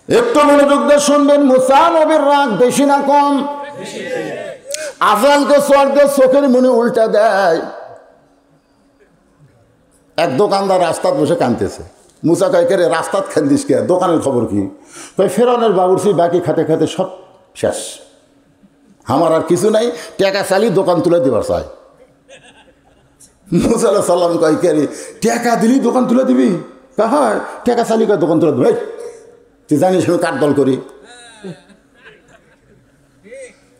একটু মনোযোগ দিয়ে শুনবেন। মুসা নবীর রাগ বেশি না কম? আজরাইলকে স্বর্গে চোখের মনে উল্টা দেয়। এক দোকানদার রাস্তায় বসে কাঁদতেছে। মুসা কয়, কে রে রাস্তাত কান্দিস কে? দোকানের খবর কি? কয়, ফেরাউনের বাবুর্চি বাকি খাতে খাতে সব শেষ, আমার আর কিছু নাই, টাকা চালিয়ে দোকান তুলে দিবার চাই। মুসা আলাইহিস সালাম কয়, কে রে টাকা দিলি দোকান তুলে দিবি? হ্যাঁ, টাকা চালিয়ে কয় দোকান তুলে দিবি। তুই জানিস আমি কার দল করি?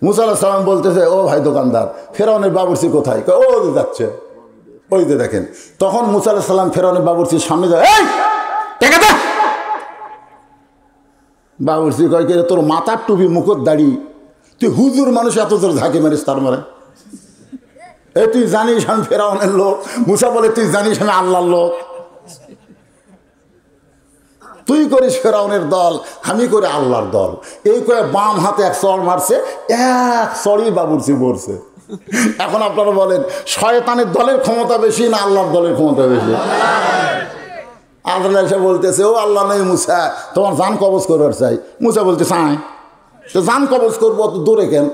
মুসা আলাইহিস সালাম বলতেছে, ও ভাই দোকানদার, ফেরাউনের বাবুর্চি কোথায়? ও যাচ্ছে, ওই যে দেখেন। তখন মুসা আলাইহিস সালাম ফেরাউনের বাবুর্চির সামনে যায়, এই টাকা দে। বাবুর্চি কয়, কে রে তোর মাথার টুপি মুখর দাড়ি, তুই হুজুর মানুষ এত তোর ঝাঁকি মারিস তার মানে? এই তুই জানিস আমি ফেরাউনের লোক? মুসা বলে, তুই জানিস আমি আল্লাহর লোক? তুই করিস ফেরাউনের দল, আমি করি আল্লাহর দল। এই করে বাম হাতে এক চড় মারছে, এক চড়ই বাবুর্চি পড়ছে। এখন আপনারা বলেন, শয়তানের দলের ক্ষমতা বেশি না আল্লাহর দলের ক্ষমতা বেশি? আজরাইল এসে বলতেছে, ও আল্লাহ নেই মুসা, তোমার জান কবজ করবার চাই। মুসা বলতে চাই, তো জান কবজ করবো অত দূরে কেন?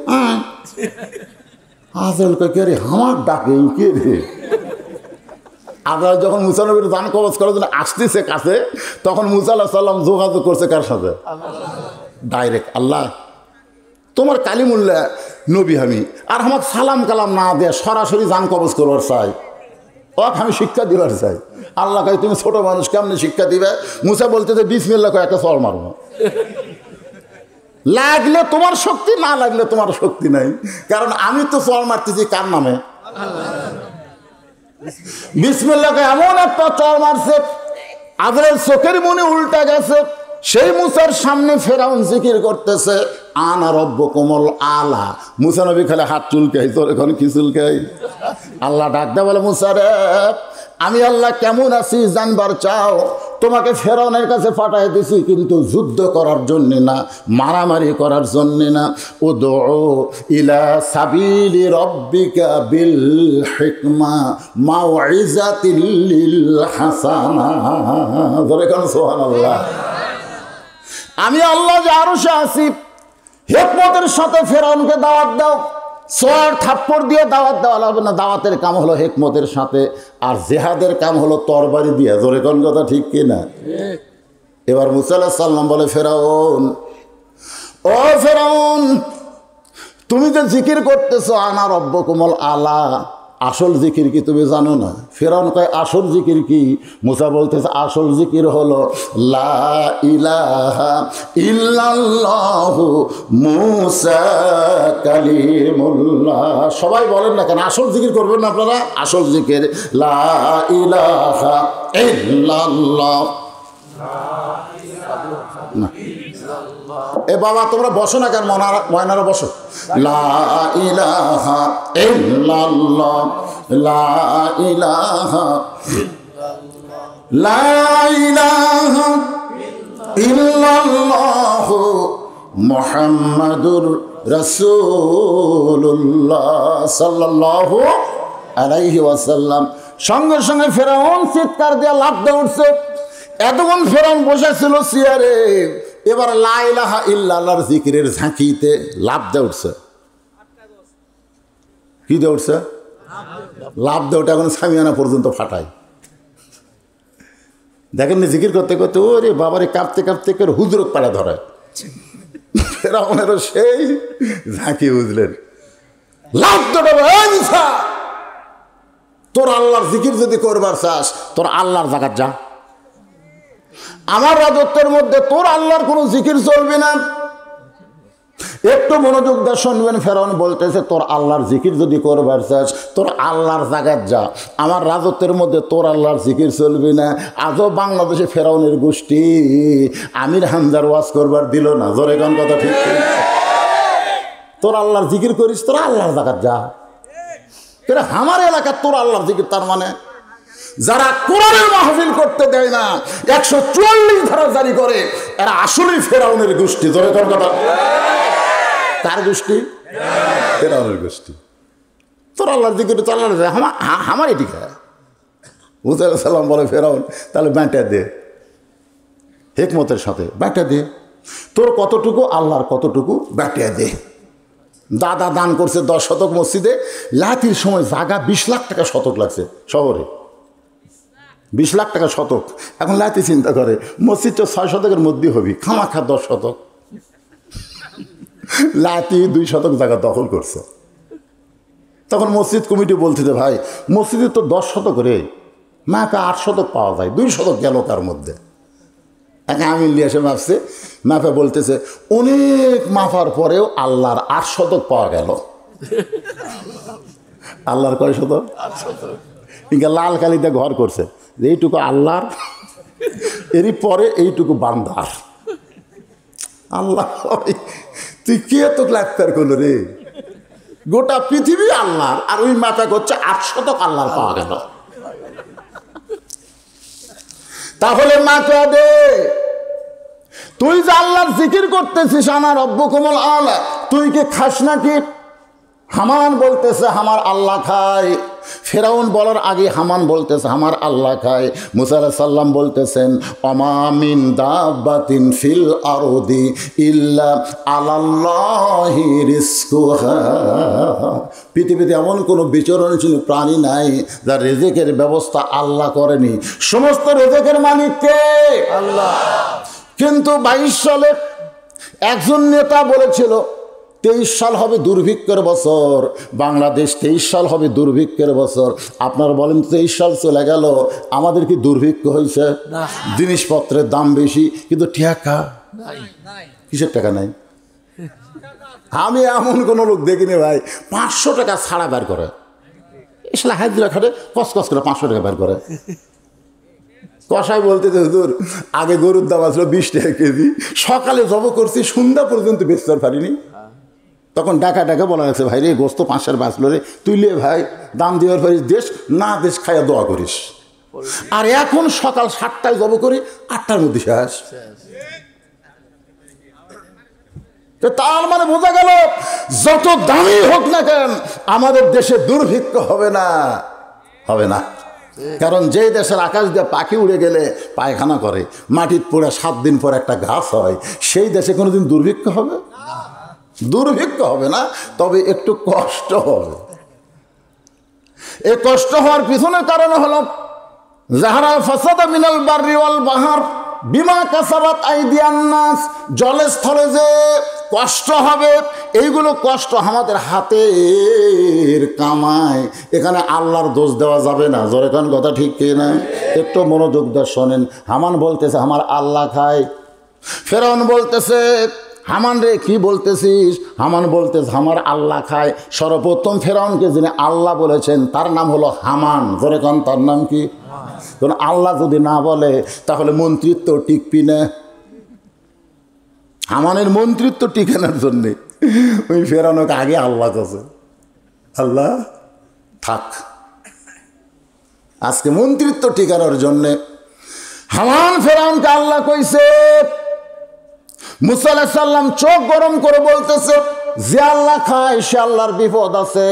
আজরাইল কয়, কে রে আমার ডাকে কে রে? আজরাইল যখন মুসা নবীর জান কবজ করার জন্য আসতেছে কাছে, তখন মুসা আলাইহিস সালাম যোগাযোগ করছে কার সাথে? ডাইরেক্ট, আল্লাহ তোমার কালিমুল্লাহ নবী আমি, আর আমার সালাম কালাম না দেয়া সরাসরি জান কবজ করবার চাই, ওকে আমি শিক্ষা দিবার চাই। আল্লাহ কয়, তুমি ছোট মানুষ, কেমনি শিক্ষা দিবে? মুসা বলতেছে, বিসমিল্লাহ কয় একটা চড় মারবো, লাগলে তোমার শক্তি, না লাগলে তোমার শক্তি নাই, কারণ আমি তো চড় মারতেছি কার নামে? বিসমিল্লাহ কয় এমন একটা চড় মারছে, আজরাইল চোখের মনে উল্টা গেছে। সেই মুসার সামনে ফেরাউন জিকির করতেছে, আনা রব্বুকুমুল আলা। মুসা নবী খালি হাত চুলকাই, তোর এখন কি চুলকাই? আল্লাহ ডাক দেয়, বলে, মুসা রে, আমি আল্লাহ কেমন আছি জানবার চাও? তোমাকে ফেরাউনের কাছে পাঠাই দিছি, কিন্তু যুদ্ধ করার জন্যে না, মারামারি করার জন্যে না। উদউ ইলা সাবিলি রব্বিকা বিল হিকমা মাউইজাতিল লিল হাসানা। ধরে কেন সুবহানাল্লাহ। আমি আল্লাহ যে আরশে আছি, হিকমতের সাথে ফেরাউনকে দাওয়াত দাও। চর থাপ্পড় দিয়ে দাওয়াত দেওয়া লাগবে না। দাওয়াতের কাম হলো হিকমতের সাথে, আর জেহাদের কাম হলো তরবারি দিয়ে। জোরে কোন কথা ঠিক কিনা? এবার মুসা আলাইহিস সালাম বলে, ফেরাউন, ও ফেরাউন, তুমি যে জিকির করতেছো আনা রব্বুকুমুল আলা, আসল জিকির কি তুমি জানো না? ফেরাউন কয়, আসল জিকির কি? মুসা বলতেছে, আসল জিকির হলো লা ইলাহা ইল্লাল্লাহু মুসা কালিমুল্লাহ। সবাই বলেন না কেন, আসল জিকির করবেন না আপনারা? আসল জিকির লা ইলাহা ইল্লাল্লাহ। না এ বাবা, তোমরা বসো না কেন? ময়নারা বসো। লা ইলাহা ইল্লাল্লাহ, লা ইলাহা লা ইলাহা ইল্লাল্লাহ মুহাম্মাদুর রাসূলুল্লাহ সাল্লাল্লাহু আলাইহি ওয়াসাল্লাম। সঙ্গে সঙ্গে ফেরাউন চিৎকার দিয়ে লাফ দিয়ে উঠছে। এতক্ষণ ফেরাউন বসেছিল চেয়ারে, এবার লা ইলাহা ইল্লাল্লাহর জিকিরের ঝাঁকিতে লাফ দিয়ে উঠছে। কি দিয়ে উঠছে? লাফ দিয়ে উঠে এখন সামিয়ানা পর্যন্ত ফাটায়। দেখেন না, জিকির করতে করতে ওরে বাবারে কাঁপতে কাঁপতে করে হুজুরক পাড়া ধরে। ফেরাউনেরও সেই ঝাঁকি, বুঝলেন? লাফ দিয়ে, তোর আল্লাহর জিকির যদি করবার চাস, তোর আল্লাহর জায়গা যা। আমার রাজত্বের মধ্যে তোর আল্লাহর কোনো জিকির চলবে না। একটু মনোযোগ দিয়ে শুনবেন। ফেরাউন বলতেছে, তোর আল্লাহর জিকির যদি করবার চাস, তোর আল্লাহর জায়গায় যা। আমার রাজত্বের মধ্যে তোর আল্লাহর জিকির চলবে না। আজও বাংলাদেশে ফেরাউনের গোষ্ঠী আমির হামজার ওয়াজ করবার দিল না। জোরে কোন কথা ঠিক? তোর আল্লাহর জিকির করিস, তোর আল্লাহর জায়গায় যা। আমার এলাকার তোর আল্লাহর জিকির, তার মানে যারা কোরআনের মাহফিল করতে দেয় না, 144 ধারা জারি করে, এরা আসলেই ফেরাউনের গোষ্ঠী। ধরে তোর কথা, কার গোষ্ঠী? ফেরাউনের গোষ্ঠী। তোর আল্লাহর জিকির তো আল্লাহর আমার এটি খায়। মুসা আলাইহিস সালাম বলে, ফেরাউন তাহলে ব্যাটা দে, হিকমতের সাথে ব্যাটা দে। তোর কতটুকু আল্লাহর কতটুকু বাটিয়ে দে। দাদা দান করছে 10 শতক মসজিদে, লাতির সময় জায়গা 20 লাখ টাকা শতক লাগছে শহরে, 20 লাখ টাকা শতক। এখন লাতি চিন্তা করে মসজিদটা 6 শতকের মধ্যে হবি, খামাখা 10 শতক। লাতি 2 শতক জায়গা দখল করছে। তখন মসজিদ কমিটি বলতে ভাই মসজিদে তো 10 শতক রে, মাকে 8 শতক পাওয়া যায়, 2 শতক গেল তার মধ্যে। একে আমিন নিয়ে এসে মাপছে, মাপে বলতেছে অনেক মাপার পরেও আল্লাহর 8 শতক পাওয়া গেল। আল্লাহর কয় শতক? 8 শতক। ইনকা লাল কালিতে ঘর করছে যে এইটুকু আল্লাহর, এরই পরে এইটুকু বান্দার। আল্লাহ তুই কে তো গ্লাপ্তার করলো রে? গোটা পৃথিবী আল্লাহর, আর ওই মাপা করছে 8 শতক আল্লাহর পাওয়া গেল। তাহলে মাথা দে, তুই যে আল্লাহর জিকির করতেছিস আনা রব্বুকুমুল আলা, তুই কি খাস নাকি? হামান বলতেছে আমার আল্লাহ খায়। ফেরাউন বলার আগে হামান বলতেছে আমার আল্লাহ খায়। মুসা আলাইহিস সালাম বলতেছেন ওমা মিন দাব্বাতিন ফিল আরদি ইল্লা আলাল্লাহি রিজকুহা। পৃথিবীতে এমন কোনো বিচরণশীল প্রাণী নাই যার রিজিকের ব্যবস্থা আল্লাহ করেনি। সমস্ত রিজিকের মালিক কে? আল্লাহ। কিন্তু 22 সালে একজন নেতা বলেছিল 23 সাল হবে দুর্ভিক্ষের বছর, বাংলাদেশ 23 সাল হবে দুর্ভিক্ষের বছর। আপনারা বলেন 23 সাল চলে গেল, আমাদের কি দুর্ভিক্ষ হয়েছে? জিনিসপত্রের দাম বেশি, কিন্তু টাকা কিসের টাকা নাই? আমি এমন কোনো লোক দেখিনি ভাই 500 টাকা ছাড়া বের করে, এসলা হাজিরা খাটে কসকস করে 500 টাকা বের করে। কষাই বলতে হুজুর আগে গরুর দাম আসলো 20 টাকা কেজি, সকালে জব করছি সন্ধ্যা পর্যন্ত বেচতে পারিনি। তখন ডাকা ডাকা বলা গেছে ভাই রে গোস্ত 5 বাঁচলো রে, তুই লে ভাই দাম দেওয়ার পারিস দেশ না দেশ খাইয়া দোয়া করিস। আর এখন সকাল 7টায় জব করি 8টার মধ্যে শেষ। তার মানে বোঝা গেল যত দামি হোক না কেন আমাদের দেশে দুর্ভিক্ষ হবে না, হবে না। কারণ যে দেশের আকাশ দিয়ে পাখি উড়ে গেলে পায়খানা করে, মাটির পোড়া 7 দিন পর একটা ঘাস হয়, সেই দেশে কোনোদিন দুর্ভিক্ষ হবে? দুর্ভিক্ষ হবে না, তবে একটু কষ্ট হবে। এই কষ্ট হওয়ার পিছনে কারণ হলো যাহারা ফাসাদা মিনাল বাররি ওয়াল বাহর বিমা কাসাবাত আইদিয়ান নাস, জলে স্থলে যে কষ্ট হবে, এইগুলো কষ্ট আমাদের হাতের কামাই। এখানে আল্লাহর দোষ দেওয়া যাবে না। জোরে কান কথা ঠিক কি না? একটু মনোযোগ দিয়ে শোনেন। হামান বলতেছে আমার আল্লাহ খায়। ফেরাউন বলতেছে হামান রে কি বলতেছিস? হামান বলতেছে আমার আল্লাহ খায়। সর্বপ্রথম ফেরাউনকে যিনি আল্লাহ বলেছেন তার নাম হলো হামান। জোরে কান তার নাম কি? কারণ আল্লাহ যদি না বলে তাহলে মন্ত্রিত্ব টিকবি না। হামানের মন্ত্রিত্ব টিকানোর জন্যে ওই ফেরাউনকে আগে আল্লাহ কাছে আল্লাহ থাক। আজকে মন্ত্রিত্ব টিকানোর জন্যে হামান ফেরাউনকে আল্লাহ কইছে। মুসা আলাইহিস সালাম চোখ গরম করে বলতেছে যে আল্লাহ খায় সে আল্লাহর বিপদ আছে,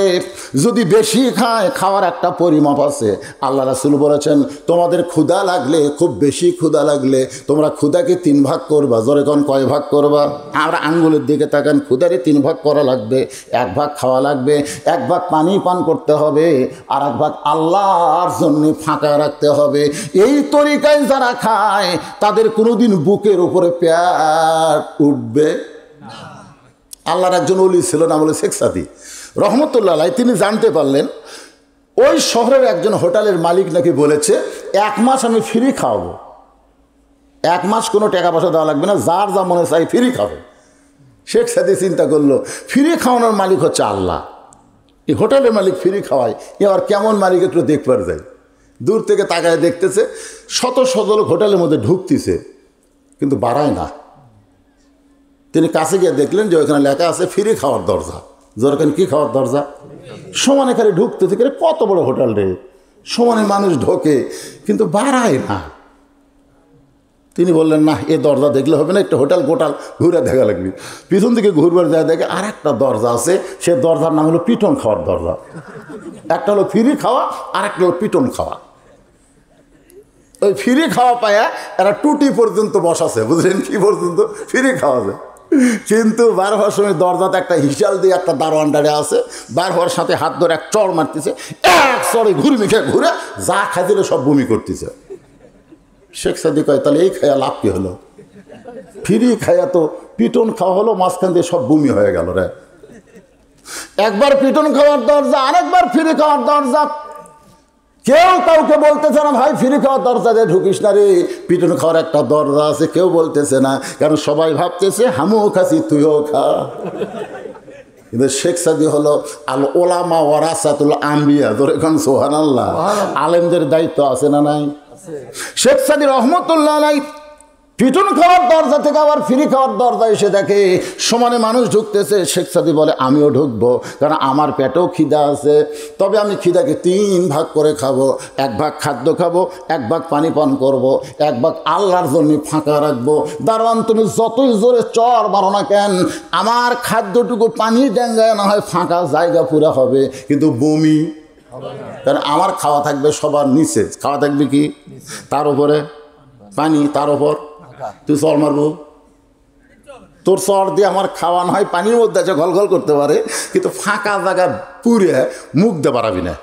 যদি বেশি খায় খাওয়ার একটা পরিমাপ আছে। আল্লাহ রাসূল বলেছেন তোমাদের ক্ষুধা লাগলে, খুব বেশি ক্ষুধা লাগলে তোমরা ক্ষুধাকে 3 ভাগ করবা। জোরে কোন কয় ভাগ করবা? আমরা আঙ্গুলের দিকে তাকান, ক্ষুধারে 3 ভাগ করা লাগবে। 1 ভাগ খাওয়া লাগবে, 1 ভাগ পানি পান করতে হবে, আর 1 ভাগ আল্লাহর জন্য ফাঁকা রাখতে হবে। এই তরিকায় যারা খায় তাদের কোনোদিন বুকের উপরে পেট উঠবে না। আল্লাহর একজন ওলি ছিল, নাম হলো শেখ সাদি রহমতুল্লাহ আলাইহি। তিনি জানতে পারলেন ওই শহরের একজন হোটেলের মালিক নাকি বলেছে 1 মাস আমি ফ্রি খাওয়াবো, 1 মাস কোনো টাকা পয়সা দেওয়া লাগবে না, যার যা মনে চাই ফ্রি খাবে। শেখ সাদি চিন্তা করলো ফ্রি খাওয়ানোর মালিক হচ্ছে আল্লাহ, এই হোটেলের মালিক ফ্রি খাওয়ায়, এবার কেমন মালিক একটু দেখবার যায়। দূর থেকে তাকায় দেখতেছে শত শত লোক হোটেলের মধ্যে ঢুকতেছে কিন্তু বাড়ায় না। তিনি কাছে গিয়ে দেখলেন যে ওইখানে লেখা আছে ফ্রি খাওয়ার দরজা। যেরকম কি খাওয়ার দরজা? সমানে খালি ঢুকতে থেকে কত বড় হোটেল রে, সমানে মানুষ ঢোকে কিন্তু বাড়ায় না। তিনি বললেন না এ দরজা দেখলে হবে না, একটা হোটেল গোটাল ঘুরে দেখা লাগবে। পিছন দিকে ঘুরবার যায় দেখে আর একটা দরজা আছে, সে দরজার নাম হলো পিটন খাওয়ার দরজা। একটা হলো ফ্রি খাওয়া আর একটা হলো পিটন খাওয়া। ওই ফ্রি খাওয়া পায়া এরা টুটি পর্যন্ত বসাছে, বুঝলেন, কি পর্যন্ত ফ্রি খাওয়া যায়। কিন্তু বার হওয়ার সময় দরজাতে একটা হিসাল দিয়ে একটা দারোয়ান দাঁড়িয়ে আছে, বার হওয়ার সাথে হাত ধরে এক চড় মারতেছে, এক চড়ে ঘুরমি খেয়ে ঘুরে যা খাইছিল সব বমি করতেছে। শেখ সাদি কয় তাহলে এই খায়া লাভ কি হলো? ফ্রি খায়া তো পিটন খাওয়া হলো, মাঝখান দিয়ে সব বমি হয়ে গেল রে। একবার পিটন খাওয়ার দরজা, আরেকবার ফ্রি খাওয়ার দরজা। কেউ কাউকে বলতেছে না ভাই ফ্রি খাওয়ার দরজা দিয়ে ঢুকিস না রে, পিটন খাওয়ার একটা দরজা আছে, কেউ বলতেছে না, কারণ সবাই ভাবতেছে হামুও খাসি তুইও খা। কিন্তু শেখ সাদি হলো আল ওলামা ওয়ারাসাতুল আম্বিয়া, ধরে এখন সুবহানাল্লাহ, আলেমদের দায়িত্ব আছে না নাই? শেখ সাদি রহমতুল্লাহ আলাই পিটন খাওয়ার দরজা থেকে আবার ফ্রি খাওয়ার দরজা এসে দেখে সমানে মানুষ ঢুকতেছে। শেখ সাদি বলে আমিও ঢুকবো, কারণ আমার পেটেও খিদা আছে, তবে আমি খিদাকে 3 ভাগ করে খাবো। 1 ভাগ খাদ্য খাবো, 1 ভাগ পানি পান করবো, 1 ভাগ আল্লাহর জন্য ফাঁকা রাখবো। দারোয়ান তুমি যতই জোরে চর মারো না কেন, আমার খাদ্যটুকু পানি ডেঙ্গায় না হয় ফাঁকা জায়গা পুরা হবে, কিন্তু বমি, কারণ আমার খাওয়া থাকবে সবার নিচে, খাওয়া থাকবে কি তার উপরে পানি, তার উপর তুই চর মারবো, তোর চর দিয়ে আমার খাওয়া না হয় পানির মধ্যে আছে, ঘল ঘল করতে পারে, কিন্তু ফাঁকা জায়গা পুরে মুখ দিয়ে পারাবি না।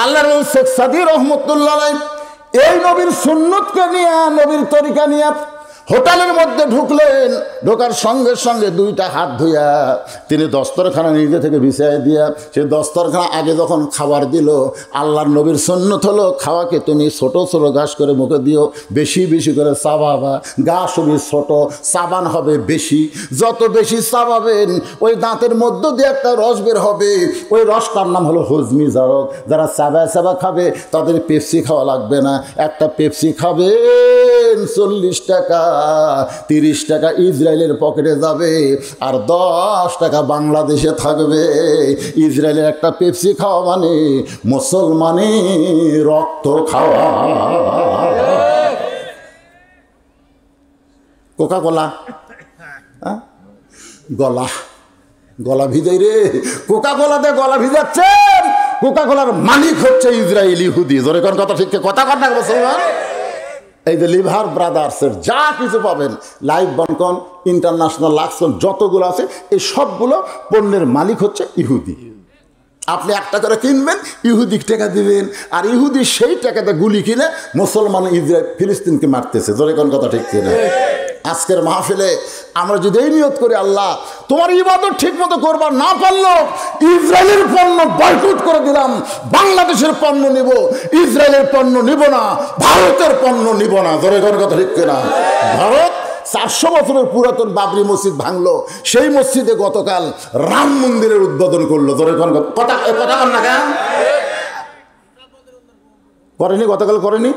আল্লাহ শেখ সাদি রহমতুল্লাহ এই নবীর সুন্নতকে নিয়ে, নবীর তরিকা নিয়ে হোটেলের মধ্যে ঢুকলেন। ঢোকার সঙ্গে সঙ্গে 2টা হাত ধুইয়া তিনি দস্তরখানা নিজে থেকে বিছাই দিয়া, সেই দস্তরখানা আগে যখন খাবার দিল, আল্লাহর নবীর সুন্নত হলো খাওয়াকে তুমি ছোট ছোট ঘাস করে মুখে দিও, বেশি বেশি করে চাবাবা। ঘাস হবে ছোট, চাবান হবে বেশি, যত বেশি চাবাবেন ওই দাঁতের মধ্য দিয়ে একটা রস বের হবে, ওই রসটার নাম হলো হজমি জারক। যারা চাবা চাবা খাবে তাদের পেপসি খাওয়া লাগবে না, একটা পেপসি খাবেন 40 টাকা, 30 টাকা ইসরায়েলের পকেটে যাবে, আর 10 টাকা বাংলাদেশে থাকবে। ইসরায়েলের একটা পেপসি খাওয়া মানে মুসলমানি রক্ত খাওয়া। কোকা কোলা গলা গলা ভিজাই রে, কোকা কোলাতে গলা ভিজাচ্ছেন, কোকা কোলার মালিক হচ্ছে ইসরায়েল ইহুদি। জোরে কোন কথা, ঠিক কথা কর না মুসলমান। এই যে লিভার ব্রাদার্সের যা কিছু পাবেন, লাইভ বনকন, ইন্টারন্যাশনাল লাক্সন, যতগুলো আছে এই সবগুলো পণ্যের মালিক হচ্ছে ইহুদি। আপনি 1 টাকা করে কিনবেন, ইহুদি টাকা দিবেন, আর ইহুদি সেই টাকাতে গুলি কিনে মুসলমান ইসরায়েল ফিলিস্তিনকে মারতেছে। জোরে কোন কথা, ঠিক কিনা? আজকের মাহফিলে আমরা যদি এই নিয়ত করি, আল্লাহ তোমার ইবাদত ঠিক মতো করবার না পারলো, ইসরায়েলের পণ্য বয়কট করে দিলাম, বাংলাদেশের পণ্য নিব, ইসরায়েলের পণ্য নিব না, ভারতের পণ্য নিব না। ধরে কোন কথা, ঠিক কিনা? ভারত 400 বছরের পুরাতন বাবরি মসজিদ ভাঙলো, সেই মসজিদে গতকাল রাম মন্দিরের উদ্বোধন করলো। ধরে কোন কথা, কথা কর না কেন? করেনি, গতকাল করেনি।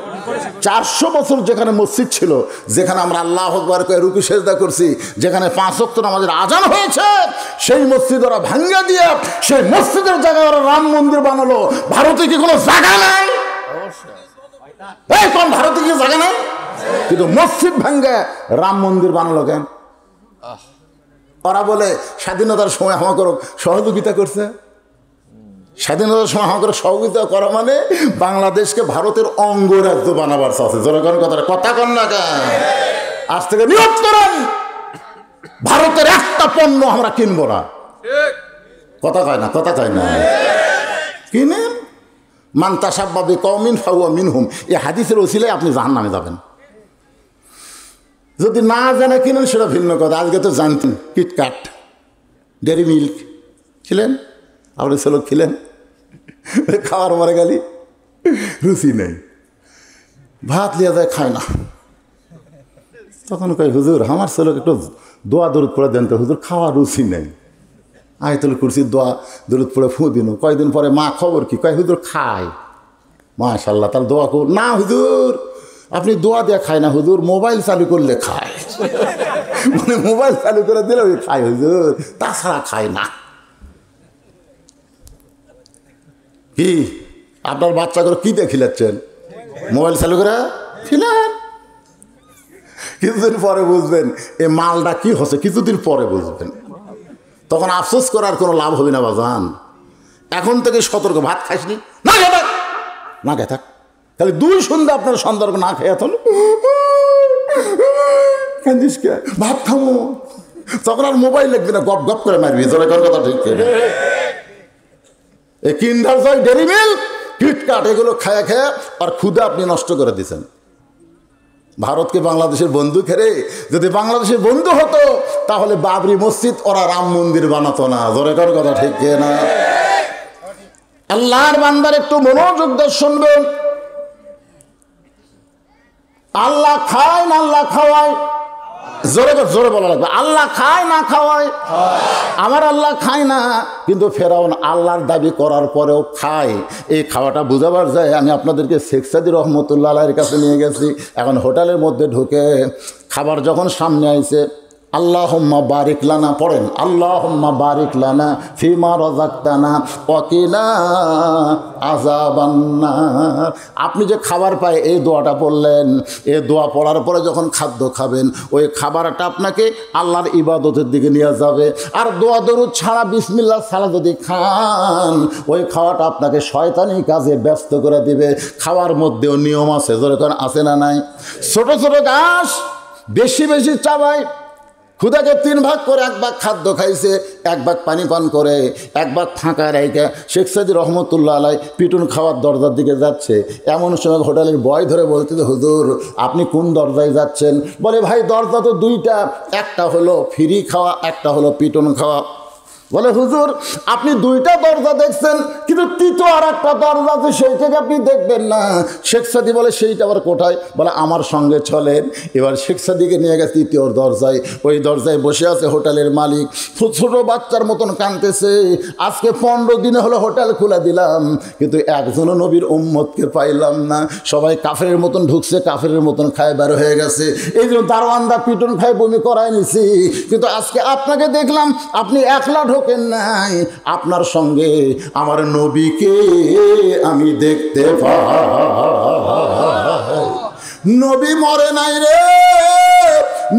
400 বছর যেখানে মসজিদ ছিল, যেখানে আমরা আল্লাহু আকবার কয়ে রুকু সেজদা করছি, যেখানে 5 ওয়াক্ত নামাজের আজান হয়েছে, সেই মসজিদ ওরা ভাঙ্গা দিয়ে সেই মসজিদের জায়গায় ওরা রাম মন্দির বানালো। ভারতে কি কোনো জায়গা নাই? এই কোন ভারতে কি জায়গা নাই? কিন্তু মসজিদ ভাঙ্গা রাম মন্দির বানালো কেন? ওরা বলে স্বাধীনতার সময় আমাকে সহযোগিতা করছে। স্বাধীনতার সময় আমাকে সহযোগিতা করা মানে বাংলাদেশকে ভারতের অঙ্গরাজ্য বানাবার আছে। জনগণ কথা কথা কন না কেন? আজ থেকে নিয়োগ করেন, ভারতের একটা পণ্য আমরা কিনবো না। কথা কয় না, কথা কয় না, কিনেন। মান্তাসাব্বা বিকওমিন ফাহুয়া মিনহুম, এই হাদিসের ওসিলায় আপনি জাহান্নামে যাবেন। যদি না জানে কিনেন সেটা ভিন্ন কথা। আজকে তো জানতেন কিটকাট, ডেরি মিল্ক ছিলেন, আপনি ছেলে খিলেন, খাওয়ার পরে গেলি রুচি নেই, ভাত লিয়া যায় খায় না। তখন কয় হুজুর আমার ছেলেকে একটু দোয়া দরুদ পড়ে দেন তো হুজুর, খাওয়া রুচি নেই। আয়তুল কুরসি দোয়া দরুদ পড়ে ফু দিন। কয়দিন পরে মা খবর কি? কয় হুজুর খায়। মাশাল্লাহ, তাহলে দোয়া কর না হুজুর, আপনি দোয়া দিয়ে খায় না হুজুর, মোবাইল চালু করলে খায়। মানে মোবাইল চালু করে দিলে ওই খায় হুজুর, তাছাড়া খায় না। কি আপনার বাচ্চা করে কি দিয়ে খিলাচ্ছেন? মোবাইল চালু করে খিলান। কিছুদিন পরে বুঝবেন এই মালটা কি হচ্ছে, কিছুদিন পরে বুঝবেন। তখন আফসোস করার কোনো লাভ হবে না বাজান। এখন থেকে সতর্ক। ভাত খাইসনি না, না খেয়ে থাক, তাহলে 2 সন্ধ্যা আপনার সন্ধ্যার না খেয়ে এখন কান্দিস কে, ভাত খাবো, তখন আর মোবাইল লাগবে না, গপ গপ করে মারবি। তোর কথা ঠিক এই কিন্ডার জয়, ডেরি মিল্ক, কিটকাট এগুলো খায়া খায়া আর ক্ষুদা আপনি নষ্ট করে দিচ্ছেন। ভারতকে বাংলাদেশের বন্ধু খেরে, যদি বাংলাদেশের বন্ধু হতো তাহলে বাবরি মসজিদ ওরা রাম মন্দির বানাতো না। জোরে কর কথা ঠিক না? আল্লাহর বান্দার একটু মনোযোগ দিয়ে শুনবেন। আল্লাহ খায় না আল্লাহ খাওয়ায়? জোরে জোরে বলা লাগবে। আল্লাহ খায় না খাওয়ায়? আমার আল্লাহ খায় না, কিন্তু ফেরাউন আল্লাহর দাবি করার পরেও খায়। এই খাওয়াটা বুঝাবার যায়। আমি আপনাদেরকে শেখ সাদি রহমতুল্লাহ আলাইহির কাছে নিয়ে গেছি। এখন হোটেলের মধ্যে ঢুকে খাবার যখন সামনে আইছে, আল্লাহুম্মা বারিক লানা পড়েন, আল্লাহুম্মা বারিক লানা ফিমা রাযাকতানা ওয়াকিনা আযাবান্নার। আপনি যে খাবার পায় এই দোয়াটা পড়লেন, এই দোয়া পড়ার পরে যখন খাদ্য খাবেন, ওই খাবারটা আপনাকে আল্লাহর ইবাদতের দিকে নিয়ে যাবে। আর দোয়া দরুদ ছাড়া বিসমিল্লাহ ছাড়া যদি খান, ওই খাওয়াটা আপনাকে শয়তানি কাজে ব্যস্ত করে দিবে। খাওয়ার মধ্যেও নিয়ম আছে, যেরকম আছে না নাই? ছোট ছোট ঘাস বেশি বেশি চাবায়। ক্ষুদাকে 3 ভাগ করে 1 ভাগ খাদ্য খাইছে, 1 ভাগ পানি পান করে, 1 ভাগ ফাঁকা রেখে শেখ সাদি রহমতুল্লাহ আলাই পিটুন খাওয়ার দরজার দিকে যাচ্ছে। এমন সময় হোটেলের বয় ধরে বলতে, হুজুর আপনি কোন দরজায় যাচ্ছেন? বলে ভাই দরজা তো 2টা, একটা হলো ফ্রি খাওয়া, একটা হলো পিটুন খাওয়া। বলে হুজুর আপনি 2টা দরজা দেখছেন, কিন্তু তৃতীয় আর একটা দরজা আছে, সেইটাকে আপনি দেখবেন না। শেখ সাদি বলে সেইটা আবার কোথায়? বলে আমার সঙ্গে চলেন। এবার শেখ সাদিকে নিয়ে গেছে 3য় দরজায়। ওই দরজায় বসে আছে হোটেলের মালিক, ছোট বাচ্চার মতন কাঁদতেছে। আজকে 15 দিনে হলো হোটেল খুলে দিলাম, কিন্তু একজনও নবীর উম্মতকে পাইলাম না। সবাই কাফেরের মতন ঢুকছে, কাফেরের মতন খায় বের হয়ে গেছে। এই জন্য দারোয়ানদা পিটন খায় বমি করায় নিছি। কিন্তু আজকে আপনাকে দেখলাম, আপনি একলা ঢোকেন নাই, আপনার সঙ্গে আমার নবীকে আমি দেখতে পাই। নবী মরে নাই রে,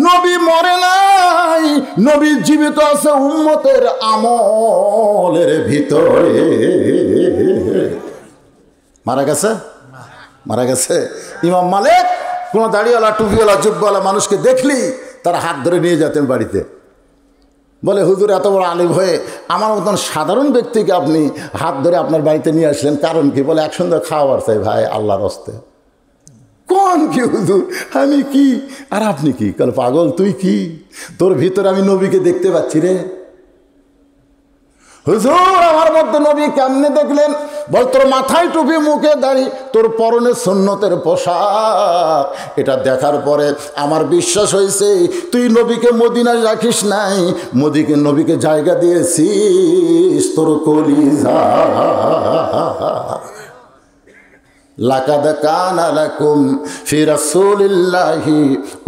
নবী মরে নাই, নবী জীবিত আছে উম্মতের আমলের ভিতরে। মারা গেছে? মারা গেছে। ইমাম মালিক কোন দাড়িওয়ালা টুপিওয়ালা জুব্বাওয়ালা মানুষকে দেখলি তারা হাত ধরে নিয়ে যেতেন বাড়িতে। বলে হুজুর এত বড় আলিম হয়ে আমার মতন সাধারণ ব্যক্তিকে আপনি হাত ধরে আপনার বাড়িতে নিয়ে আসলেন, কারণ কি? বলে এক সন্ধ্যা খাওয়ার চাই ভাই আল্লাহর হস্তে। কোন কি হুজুর, আমি কি আর আপনি কি? কাল পাগল তুই কি? তোর ভিতরে আমি নবীকে দেখতে পাচ্ছি রে। হুজুর আমার মধ্যে নবী কেমনে দেখলেন? বল তোর মাথায় টুপি, মুখে দাড়ি, তোর পরনে সুন্নতের পোশাক, এটা দেখার পরে আমার বিশ্বাস হয়েছে তুই নবীকে মদিনায় রাখিস নাই, নবীকে জায়গা দিয়েছিস তোর কলিজা। লাকাদ কানা লাকুম ফি রাসূলিল্লাহি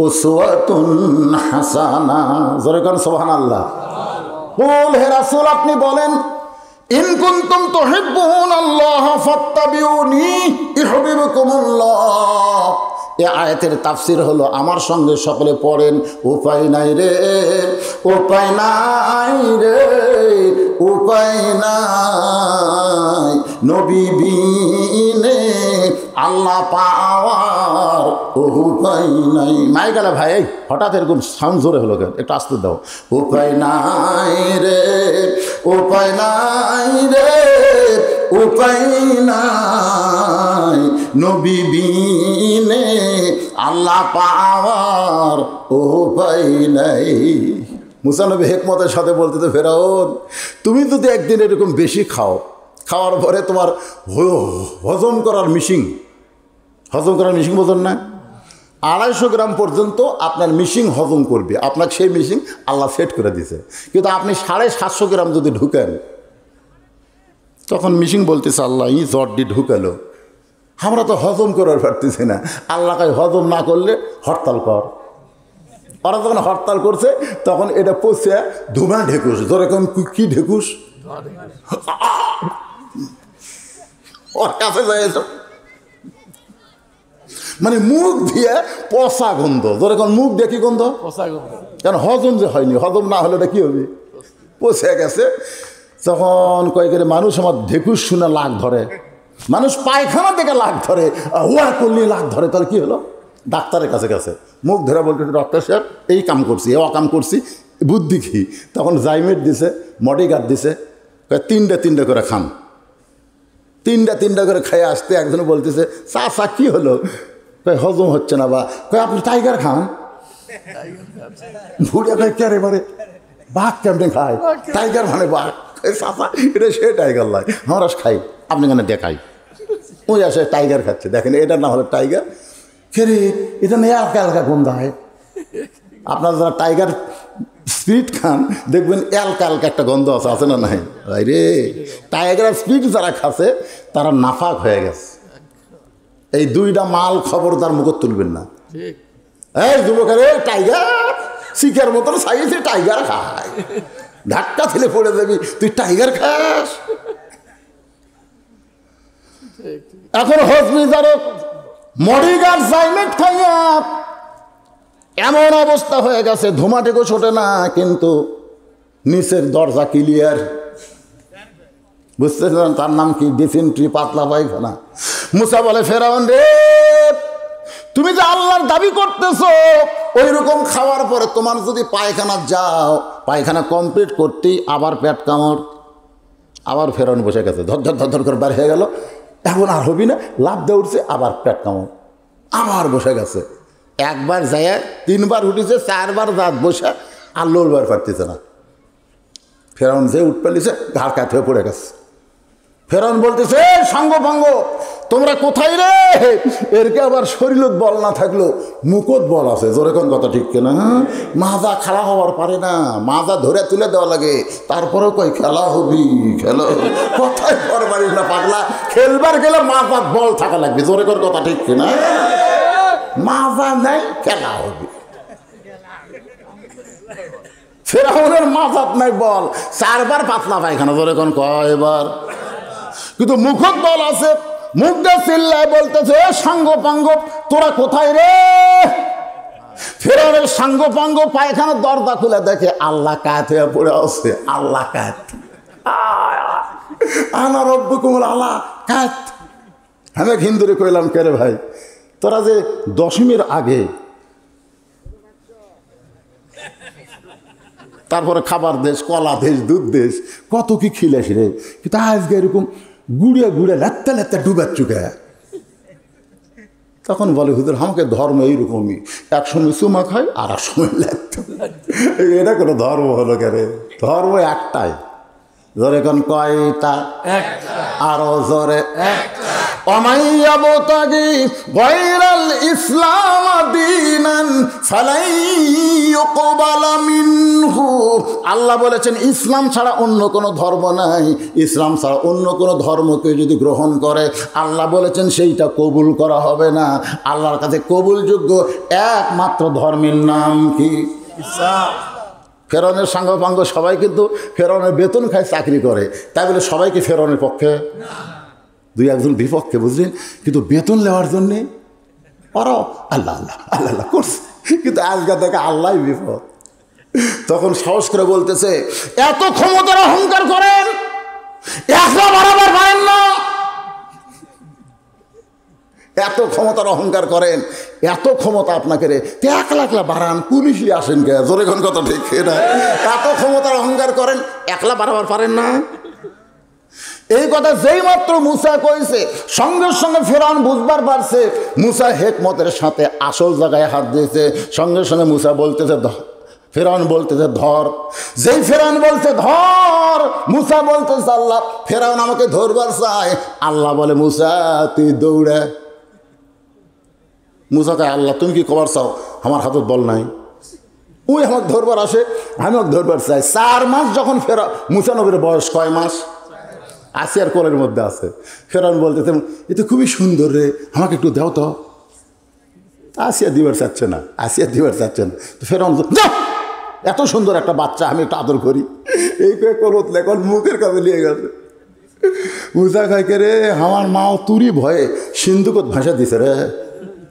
উসওয়াতুন হাসানা। জোরে কোন সুবহানাল্লাহ। বল হে রাসূল আপনি বলেন, ইন কুনতুম তুহিব্বুনাল্লাহ ফাত্তাবিউনি ইউহিব্বুকুমুল্লাহ। এই আয়াতের তাফসীর হলো, আমার সঙ্গে সকলে পড়েন, উপায় নাই রে, উপায় নাই রে, উপায় নাই, নবী বিনে আল্লাহ পাওয়ার উপায় নাই। মাই গেলে ভাই, হঠাৎ এরকম সাউন্ড জোরে হলো কেন? একটু আসতে দাও। উপায় নাই রে, উপায় নাই রে, উপায় নাই, নবী বিনে আল্লাহ পাওয়ার উপায় নাই। মুসা নবী হিকমতের সাথে বলতে তো, ফেরাউন তুমি যদি একদিন এরকম বেশি খাও, খাওয়ার পরে তোমার হজম করার মিশিং বোঝেন না, 250 গ্রাম পর্যন্ত আপনার মিশিং হজম করবে, আপনাকে সেই মিশিং আল্লাহ সেট করে দিয়েছে। কিন্তু আপনি 750 গ্রাম যদি ঢুকেন, তখন মিশিং বলতেছে আল্লাহ ই জড্ডি ঢুকালো, আমরা তো হজম করার পারতেছি না। আল্লাহকে হজম না করলে হরতাল কর। ওরা যখন হরতাল করছে তখন এটা পচে ধুমা ঢেকুস। যেরকম কি ঢেকুস, ওর কাছে যায় মানে মুখ দিয়ে পচা গন্ধ। যেরকম মুখ দিয়ে কি গন্ধ? কেন হজম যে হয়নি, হজম না হলে এটা কি হবে? পচে গেছে। তখন কয়েকের মানুষ আমার ঢেকুস শুনে লাগ ধরে, মানুষ পায়খানা থেকে লাগ ধরে, ওয়া করলে লাগ ধরে, তাহলে কি হলো? ডাক্তারের কাছে গেছে, মুখ ধরে বলতে, ডক্টর সাহেব এই কাম করছি, এ অকাম করছি, বুদ্ধি কি? তখন জাইমেট দিছে, মডিগার্ড দিছে, তিনটা করে খান। তিনটা করে খেয়ে আসতে একজন বলতেছে, চা কি হলো? হজম হচ্ছে না। বা আপনি টাইগার খান। ভুড়ে ভাই কে এবারে বাঘ কেমনে খায়? টাইগার মানে বাঘ। চাচা এটা সে টাইগার লাগে, আমরা খাই, আপনি কেন দেখাই? ওই আসে টাইগার খাচ্ছে, দেখেন এটা না হলে টাইগার খেরে, এটা নিয়ে হালকা হালকা গন্ধ হয়। আপনারা যারা টাইগার স্পিরিট খান দেখবেন হালকা হালকা একটা গন্ধ আছে না? নাই রে, টাইগার স্পিরিট যারা খাচ্ছে তারা নাফাক হয়ে গেছে। এই দুইটা মাল খবরদার মুখ তুলবেন না। এই যুবকের টাইগার শিকার মতন সাইছে, টাইগার খায়, ধাক্কা ছেলে পড়ে যাবি, তুই টাইগার খাস। এখন হজমি যারো মডিগার্ড জাইমেট খাইয়া এমন অবস্থা হয়ে গেছে, ধুমাটেকো ছোটে না, কিন্তু নিচের দরজা ক্লিয়ার। বুঝতেছেন? তার নাম কি? ডিসেন্ট্রি, পাতলা পায়খানা। মুসা বলে, ফেরাউন রে, তুমি যে আল্লাহর দাবি করতেছো, ওই রকম খাওয়ার পরে তোমার যদি পায়খানা যাও, পায়খানা কমপ্লিট করতেই আবার পেট কামড়। আবার ফেরাউন বসে গেছে, ধর করে বার হয়ে গেল, এখন আর হবি না, লাভ দিয়ে উঠছে, আবার পেট কামড়, আবার বসে গেছে। একবার যায়, তিনবার উঠেছে, চারবার দাঁত বসে, আর লড়বার পারতেছে না। ফেরাউন যে উঠ পেলিছে, ঘাড় কাত হয়ে পড়ে গেছে। ফেরাউন বলতেছে, সাঙ্গ ভাঙ্গ তোমরা কোথায় রে? এরকে আবার শরীরত বল না থাকলো মুখত বল আছে। জোরে কোন কথা ঠিক কিনা? মাজা খেলা হওয়ার পারে না, মাজা ধরে তুলে দেওয়া লাগে, তারপরেও কই খেলা হবি, খেলা কোথায় করবারি না পাগলা, খেলবার গেলে মাজার বল থাকা লাগবে। জোরে কোন কথা ঠিক কিনা? মাজা নাই, খেলা হবি। ফেরাউনের মাজাত নাই বল, চারবার পাতলা পায়খানা। জোরে কোন কয়বার? কিন্তু মুখত বল আছে, মুখ দিয়ে চিল্লায় বলতেছে, সাঙ্গ পাঙ্গ তোরা কোথায় রে? ফেরাউনের সাঙ্গ পাঙ্গ পায়খানার দরজা খুলে দেখে আল্লাহ কাত হয়ে পড়ে আছে। আল্লাহ কাত, আনা রব্বুকুম আল্লাহ কাত। আমি হিন্দুরে কইলাম, কে রে ভাই, তোরা যে দশমীর আগে তারপরে খাবার দেশ, কলা দেশ, দুধ দেশ, কত কি খিলেস রে, কিন্তু আজকে এরকম গুড়ে গুড়ে লেত্তা লেত্তা ডুবার চুকে। তখন বলে, হুজুর আমাকে ধর্ম এইরকমই, এক সময় চুমা খায় আর এক সময় লেত্তা। এটা কোনো ধর্ম হলো কেরে? ধর্ম একটাই। জোরে কোন কয়টা? আরো জোরে। অমাইয়াবতাগি গায়রাল ইসলাম দীনান ফালাই ইউকবালা মিনহু। আল্লাহ বলেছেন ইসলাম ছাড়া অন্য কোনো ধর্ম নাই, ইসলাম ছাড়া অন্য কোনো ধর্মকে যদি গ্রহণ করে আল্লাহ বলেছেন সেইটা কবুল করা হবে না। আল্লাহর কাছে কবুলযোগ্য একমাত্র ধর্মের নাম কি? ইসলাম। ফেরাউনের সাঙ্গপাঙ্গ সবাই কিন্তু ফেরাউনের বেতন খায়, চাকরি করে, তাই বলে সবাইকে ফেরাউনের পক্ষে, দুই একজন বিপক্ষে, বুঝলেন? কিন্তু বেতন নেওয়ার জন্যে ওরা আল্লাহ আল্লাহ আল্লাহ আল্লাহ করছে, কিন্তু আজকে দেখে আল্লাহ বিপদ। তখন সাহস করে বলতেছে, এত ক্ষমতার অহংকার করেন, একলা বাড়াবার পারেন না, এত ক্ষমতার অহংকার করেন, এত ক্ষমতা আপনাকে রে একলা একলা বাড়ান, পুলিশই আসেন কে? জোরে কোন কথা ঠিক না? এত ক্ষমতার অহংকার করেন, একলা বাড়াবার পারেন না। এই কথা যেই মাত্র মুসা কইছে, সঙ্গে সঙ্গে ফেরাউন বুঝবার পারছে মুসা হেকমতের সাথে আসল জায়গায় হাত দিয়েছে। সঙ্গে সঙ্গে মুসা বলতেছে, ফেরাউন বলতেছে ধর। যেই ফেরাউন বলছে ধর, মুসা বলতেছে আল্লাহ, ফেরাউন আমাকে ধরবার চায়। আল্লাহ বলে, মুসা তুই দৌড়ে। মুসা কয়, আল্লাহ তুমি কি কবার চাও? আমার হাতত বল নাই, ওই আমাকে ধরবার আসে, আমি ওকে ধরবার চাই। 4 মাস যখন মুসা নবীর বয়স কয় মাস? আসিয়ার কোলের মধ্যে আছে। ফেরাউন বলতেছে, এ তো খুবই সুন্দর রে, আমাকে একটু দাও তো। আসিয়া দিবার চাচ্ছে না, আসিয়া দিবার চাচ্ছে না। তো ফেরাউন, এত সুন্দর একটা বাচ্চা, আমি একটু আদর করি, এই করত লেখন মুখের কাছে নিয়ে গেছে। মুসা খাইকে রে, আমার মাও তুরি ভয়ে সিন্ধুকত ভাষা দিছে রে,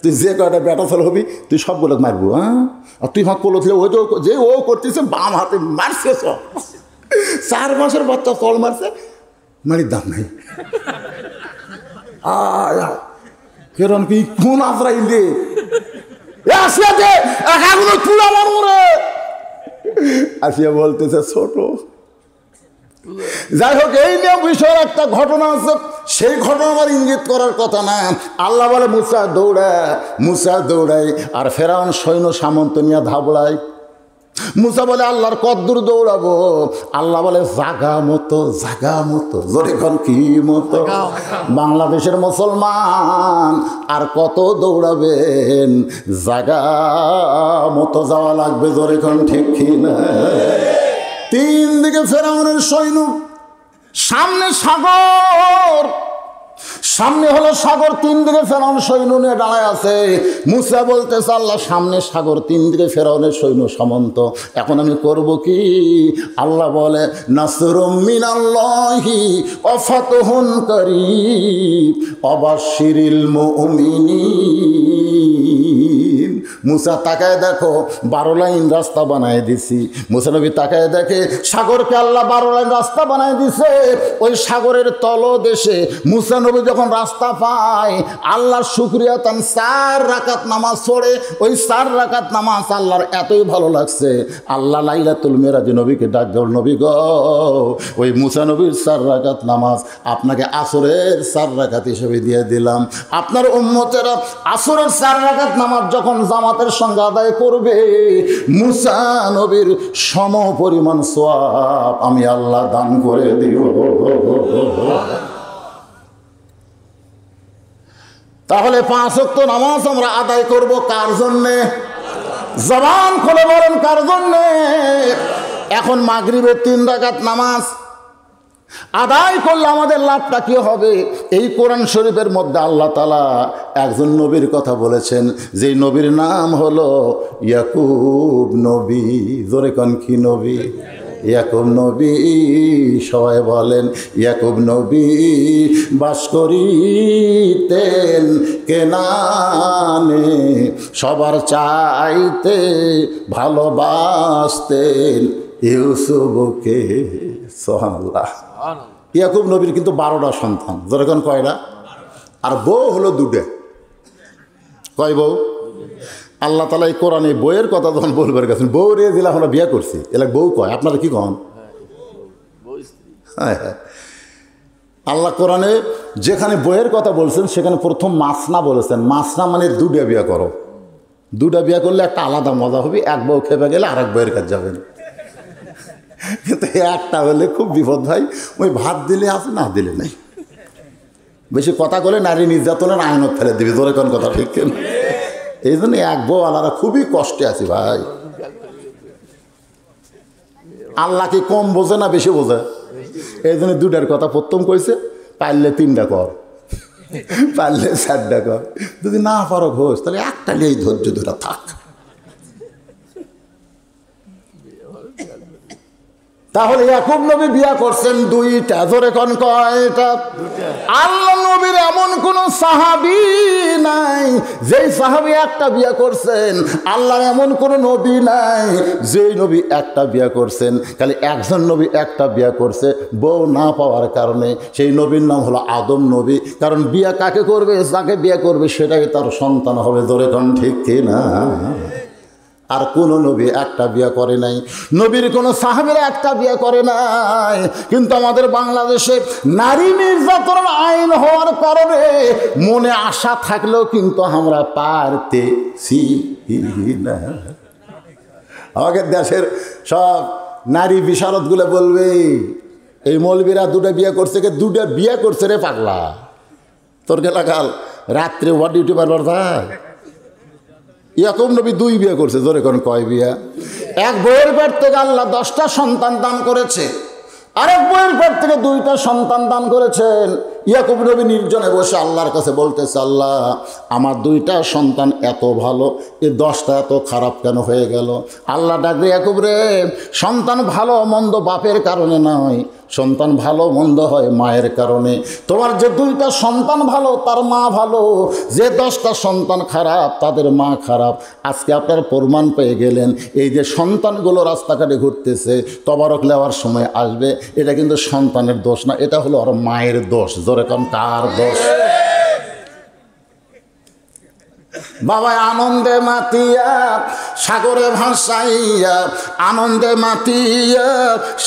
তুই যে কয়টা বেটা ফেল হবি তুই সবগুলো মারবো। হ্যাঁ, আর তুই হাত কোলো ওই যে ও করতেছে বাম হাতে মারছে সব। 4 মাসের বাচ্চা চল মারছে, মারির দাম নাই। কেরম কি কোন আজরাইলে আসিয়াতে একাগুলো চুলা মারমরে আসিয়া বলতেছে ছোট। যাই হোক, এই নিয়ে বিষয়ের একটা ঘটনা আছে, সেই ঘটনা আমার ইঙ্গিত করার কথা না। আল্লাহ বলে মুসা দৌড়ায় আর ফেরাউন সৈন্য সামন্ত নিয়ে ধাবড়ায়। মুসা বলে আল্লাহর কদ্দূর দৌড়াবো? আল্লাহ বলে জাগা মতো। জোরে কোন কি মতো? বাংলাদেশের মুসলমান আর কত দৌড়াবেন? জাগা মতো যাওয়া লাগবে, জোরে কোন ঠিক কি না? তিন দিকে ফেরাউনের সৈন্য, সামনে সাগর, সামনে হলো সাগর, তিন দিকে ফেরাউন সৈন্য নিয়ে দাঁড়ায় আছে। মুসা বলতেছে আল্লাহ সামনে সাগর, তিন দিকে ফেরাউনের সৈন্য সামন্ত, এখন আমি করব কি? আল্লাহ বলে নাসরুম মিনাল্লাহি ওয়া ফাতহুন কারীব ওয়াবাশশিরিল মুমিনিন। মুসা তাকায় দেখো 12 লাইন রাস্তা বানায় দিছি। মুসা নবী তাকায় দেখে সাগরকে আল্লাহ 12 লাইন রাস্তা বানায় দিছে। ওই সাগরের তলদেশে মুসা নবী যখন রাস্তা পায়, আল্লাহর শুকরিয়া তান 4 রাকাত নামাজ পড়ে। ওই 4 রাকাত নামাজ আল্লাহর এতই ভালো লাগছে, আল্লাহ লাইলাতুল মেরাজে নবীকে ডাক দেন, নবী গো ওই মুসা নবীর 4 রাকাত নামাজ আপনাকে আসরের 4 রাকাত হিসেবে দিয়ে দিলাম। আপনার উম্মতেরা আসরের 4 রাকাত নামাজ যখন জামাতের সঙ্গে আদায় করবে, মুসা নবীর সম পরিমাণ সওয়াব আমি আল্লাহ দান করে দিব। তাহলে 5 ওয়াক্ত নামাজ আমরা আদায় করব কার জন্যে? জবান খুলে বলেন কার জন্যে? এখন মাগরিবের 3 রাকাত নামাজ আদায় করলে আমাদের লাভটা কি হবে? এই কোরআন শরীফের মধ্যে আল্লাহ তাআলা একজন নবীর কথা বলেছেন, যেই নবীর নাম হলো ইয়াকুব নবী। জোরে কোন কি নবী? ইয়াকুব নবী। সবাই বলেন ইয়াকুব নবী বাস করিতেন কেনানে, সবার চাইতে ভালোবাসতেন ইউসুফকে। সুবহানাল্লাহ। ইয়াকুব নবীর কিন্তু 12টা সন্তান। যেরকম কয়টা? আর বউ হলো 2টা। কয় বউ? আল্লাহ তাআলা এই কোরআনে বউয়ের কথা যখন বলবার গেছেন, বউ রে দিলা আমরা বিয়ে করছি, এলা বউ কয়, আপনারা কি কন? হ্যাঁ, আল্লাহ কোরআনে যেখানে বইয়ের কথা বলছেন সেখানে প্রথম মাসনা বলেছেন। মাসনা মানে 2টা বিয়ে করো। 2টা বিয়ে করলে একটা আলাদা মজা হবে, এক বউ খেপে গেলে আরেক বউয়ের কাছে যাবেন। কিন্তু একটা হলে খুব বিপদ ভাই, ওই ভাত দিলে আছে, না দিলে নাই। বেশি কথা বলে নারী নির্যাতনের আইনত ফেলে দিবি। জোরে কোন কথা ঠিক কেন? এই জন্য এক বউ আলাদা খুবই কষ্টে আছি ভাই। আল্লাহ কি কম বোঝে না বেশি বোঝে? এই জন্য 2টার কথা প্রথম কইছে, পারলে 3টা কর, পারলে 4টা কর। যদি না পারো ঘোষ, তাহলে একটা নিয়েই ধৈর্য ধরে থাক। তাহলে ইয়াকুব নবী বিয়া করছেন 2টা। জোরে কোন কয়টা? আল্লাহ নবীর এমন কোন সাহাবী নাই যেই সাহাবী একটা বিয়া করছেন। আল্লাহর এমন কোন নবী নাই যেই নবী একটা বিয়া করছেন। খালি একজন নবী একটা বিয়া করছে, বউ না পাওয়ার কারণে। সেই নবীর নাম হলো আদম নবী। কারণ বিয়া কাকে করবে, যাকে বিয়া করবে সেটাই তার সন্তান হবে। জোরে কোন ঠিক কিনা? আর কোন নবী একটা বিয়া করে নাই, নবীর কোন সাহাবীরা একটা বিয়া করে নাই। কিন্তু আমাদের বাংলাদেশে নারী নির্যাতন আইন হওয়ার কারণে মনে আশা থাকলেও কিন্তু আমরা পারতেছি না। আমাদের দেশের সব নারী বিশারদগুলো বলবে এই মৌলবীরা 2টা বিয়ে করছে, 2টা বিয়ে করছে রে পাগলা। তোর গেলা কাল রাত্রে ওয়ার ডিউটি পারবার যায়। ইয়াকুব নবী 2 বিয়ে করছে। জোরে কোন কয় বিয়া? এক বউয়ের পেট থেকে আল্লাহ 10টা সন্তান দান করেছে, আরেক বউয়ের পেট থেকে 2টা সন্তান দান করেছেন। ইয়াকুব নবী নির্জনে বসে আল্লাহর কাছে বলতেছে, আল্লাহ আমার 2টা সন্তান এত ভালো, এই 10টা এত খারাপ কেন হয়ে গেল? আল্লাহ ডাকবে, ইয়াকুব রে, সন্তান ভালো মন্দ বাপের কারণে নয়, সন্তান ভালো মন্দ হয় মায়ের কারণে। তোমার যে 2টা সন্তান ভালো তার মা ভালো, যে 10টা সন্তান খারাপ তাদের মা খারাপ। আজকে আপনার প্রমাণ পেয়ে গেলেন। এই যে সন্তানগুলো রাস্তাঘাটে ঘুরতেছে, তবারক নেওয়ার সময় আসবে, এটা কিন্তু সন্তানের দোষ না, এটা হলো আর মায়ের দোষ। জোরে কোন কার দোষ? বাবা আনন্দে মাতিয়া সাগরে ভাসাইয়া, আনন্দে মাতিয়া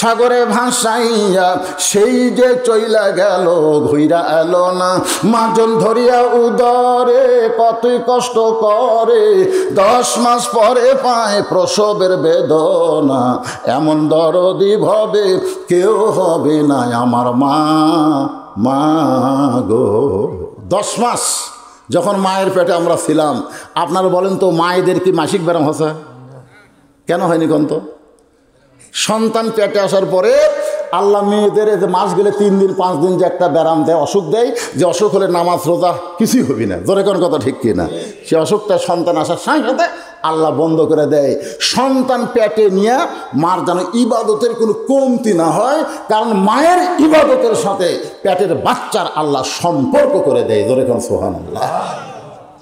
সাগরে ভাসাইয়া, সেই যে চইলা গেল ঘুইরা এলো না। মাজন ধরিয়া উদরে কতই কষ্ট করে, 10 মাস পরে পায় প্রসবের বেদনা। এমন দরদি ভবে কেউ হবে না আমার মা, মা গো। 10 মাস যখন মায়ের পেটে আমরা ছিলাম, আপনারা বলেন তো মায়েদের কি মাসিক ব্যারাম হচ্ছে? কেন হয়নি কোন তো? সন্তান পেটে আসার পরে আল্লাহ মেয়েদের যে মাস গেলে 3 দিন 5 দিন যে একটা ব্যারাম দেয়, অসুখ দেয়, যে অসুখ হলে নামাজ রোজা কিছুই হবি না। জোরে কোন কথা ঠিক কিনা? সে অসুখটা সন্তান আসার সাথে সাথে আল্লাহ বন্ধ করে দেয়। সন্তান পেটে নিয়ে মার যেন ইবাদতের কোনো কমতি না হয়, কারণ মায়ের ইবাদতের সাথে পেটের বাচ্চার আল্লাহ সম্পর্ক করে দেয়। জোরে কোন সুবহানাল্লাহ।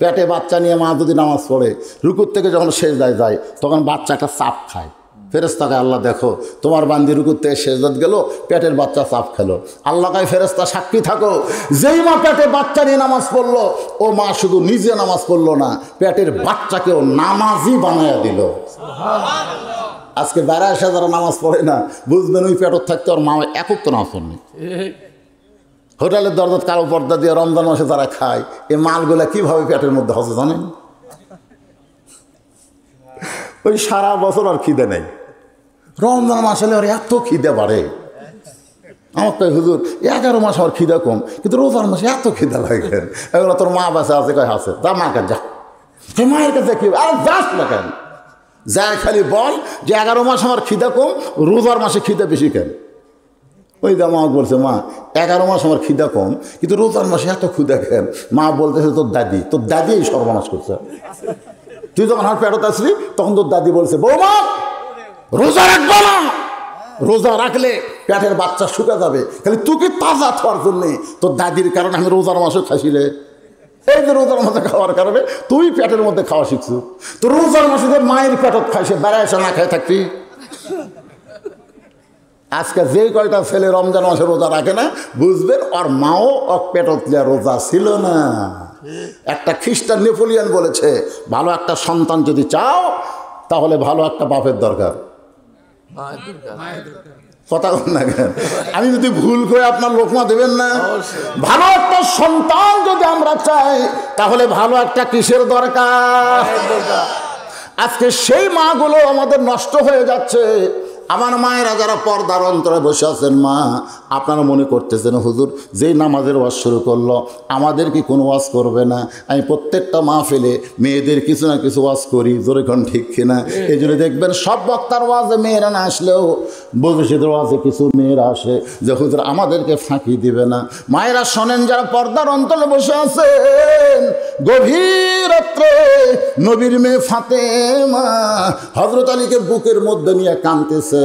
পেটে বাচ্চা নিয়ে মা যদি নামাজ পড়ে, রুকুর থেকে যখন সেজদায় যায়, তখন বাচ্চা একটা চাপ খায়। ফেরেশতাকে আল্লাহ দেখো তোমার বান্দি রুকুর থেকে সেজদাত গেল, পেটের বাচ্চা চাপ খেলো। আল্লাহ কয় ফেরেশতা সাক্ষী থাকো, যেই মা পেটে বাচ্চা নিয়ে নামাজ পড়লো, ও মা শুধু নিজে নামাজ পড়লো না, পেটের বাচ্চাকেও নামাজি বানায়া দিল। আজকে 22 যারা নামাজ পড়ে না, বুঝবেন ওই পেটত থাকতে ওর মা একক তো নামাজ পড়েনি। হোটেলের দরজাত কালো পর্দা দিয়ে রমজান মাসে তারা খায়, এই মালগুলা কিভাবে পেটের মধ্যে হচ্ছে জানেন? ওই সারা বছর আর খিদে নেই, রমজান মাস হলে ওর এত খিদে বাড়ে। আমার কয় হুজুর 11 মাস আমার খিদা কম, কিন্তু রোজার মাসে এত খিদা লাগে। এগুলো তোর মা বাসা আছে? কয় আছে। যা মা কাছে যা, সে মায়ের কাছে কি আর যাস না কেন? যায় খালি বল যে 11 মাস আমার খিদা কম, রোজার মাসে খিদা বেশি কেন? ওই দা মা বলছে মা 11 মাস আমার খিদা কম, কিন্তু রোজার মাসে এত ক্ষুদা কেন? মা বলতেছে তোর দাদি এই সর্বনাশ করছে। তুই যখন আমার পেটত আসলি তখন তোর দাদি বলছে বৌমা রোজা রাখবো না, রোজা রাখলে পেটের বাচ্চা শুকা যাবে, খালি তোকে তাজা খাওয়ার জন্যে তোর দাদির কারণে আমি রোজার মাসে খাসিলে। এই যে রোজার মাসে খাওয়ার কারণে তুই পেটের মধ্যে খাওয়া শিখছো। তো রোজার মাসে মায়ের পেটত খাইছে, বেড়ায় এসে না খায় থাকবি। আজকে যে কয়টা ছেলে রমজান মাসে রোজা রাখে না, বুঝবেন ওর মাও পেটত রোজা ছিল না। একটা খ্রিস্টান নেপোলিয়ান বলেছে, ভালো একটা সন্তান যদি চাও তাহলে ভালো একটা বাপের দরকার। কথা বল না কেন? আমি যদি ভুল করে আপনার লোকমা দেবেন না? ভালো একটা সন্তান যদি আমরা চাই তাহলে ভালো একটা কিসের দরকার? আজকে সেই মাগুলো আমাদের নষ্ট হয়ে যাচ্ছে। আমার মায়েরা যারা পর্দার অন্তরে বসে আছেন, মা আপনারা মনে করতেছেন হুজুর যেই নামাজের ওয়াজ শুরু করলো আমাদের কি কোনো ওয়াজ করবে না? আমি প্রত্যেকটা মাহফিলে মেয়েদের কিছু না কিছু ওয়াজ করি, জোরে কোন ঠিক কিনা? এই জন্য দেখবেন সব বক্তার ওয়াজে মেয়েরা না আসলেও বগুশিদের ওয়াজে কিছু মেয়েরা আসে যে হুজুর আমাদেরকে ফাঁকি দিবে না। মায়েরা শোনেন, যারা পর্দার অন্তরে বসে আছেন, গভীর রাত্রে নবীর মেয়ে ফাতেমা হযরত আলীকে বুকের মধ্যে নিয়ে কাঁদতেছে।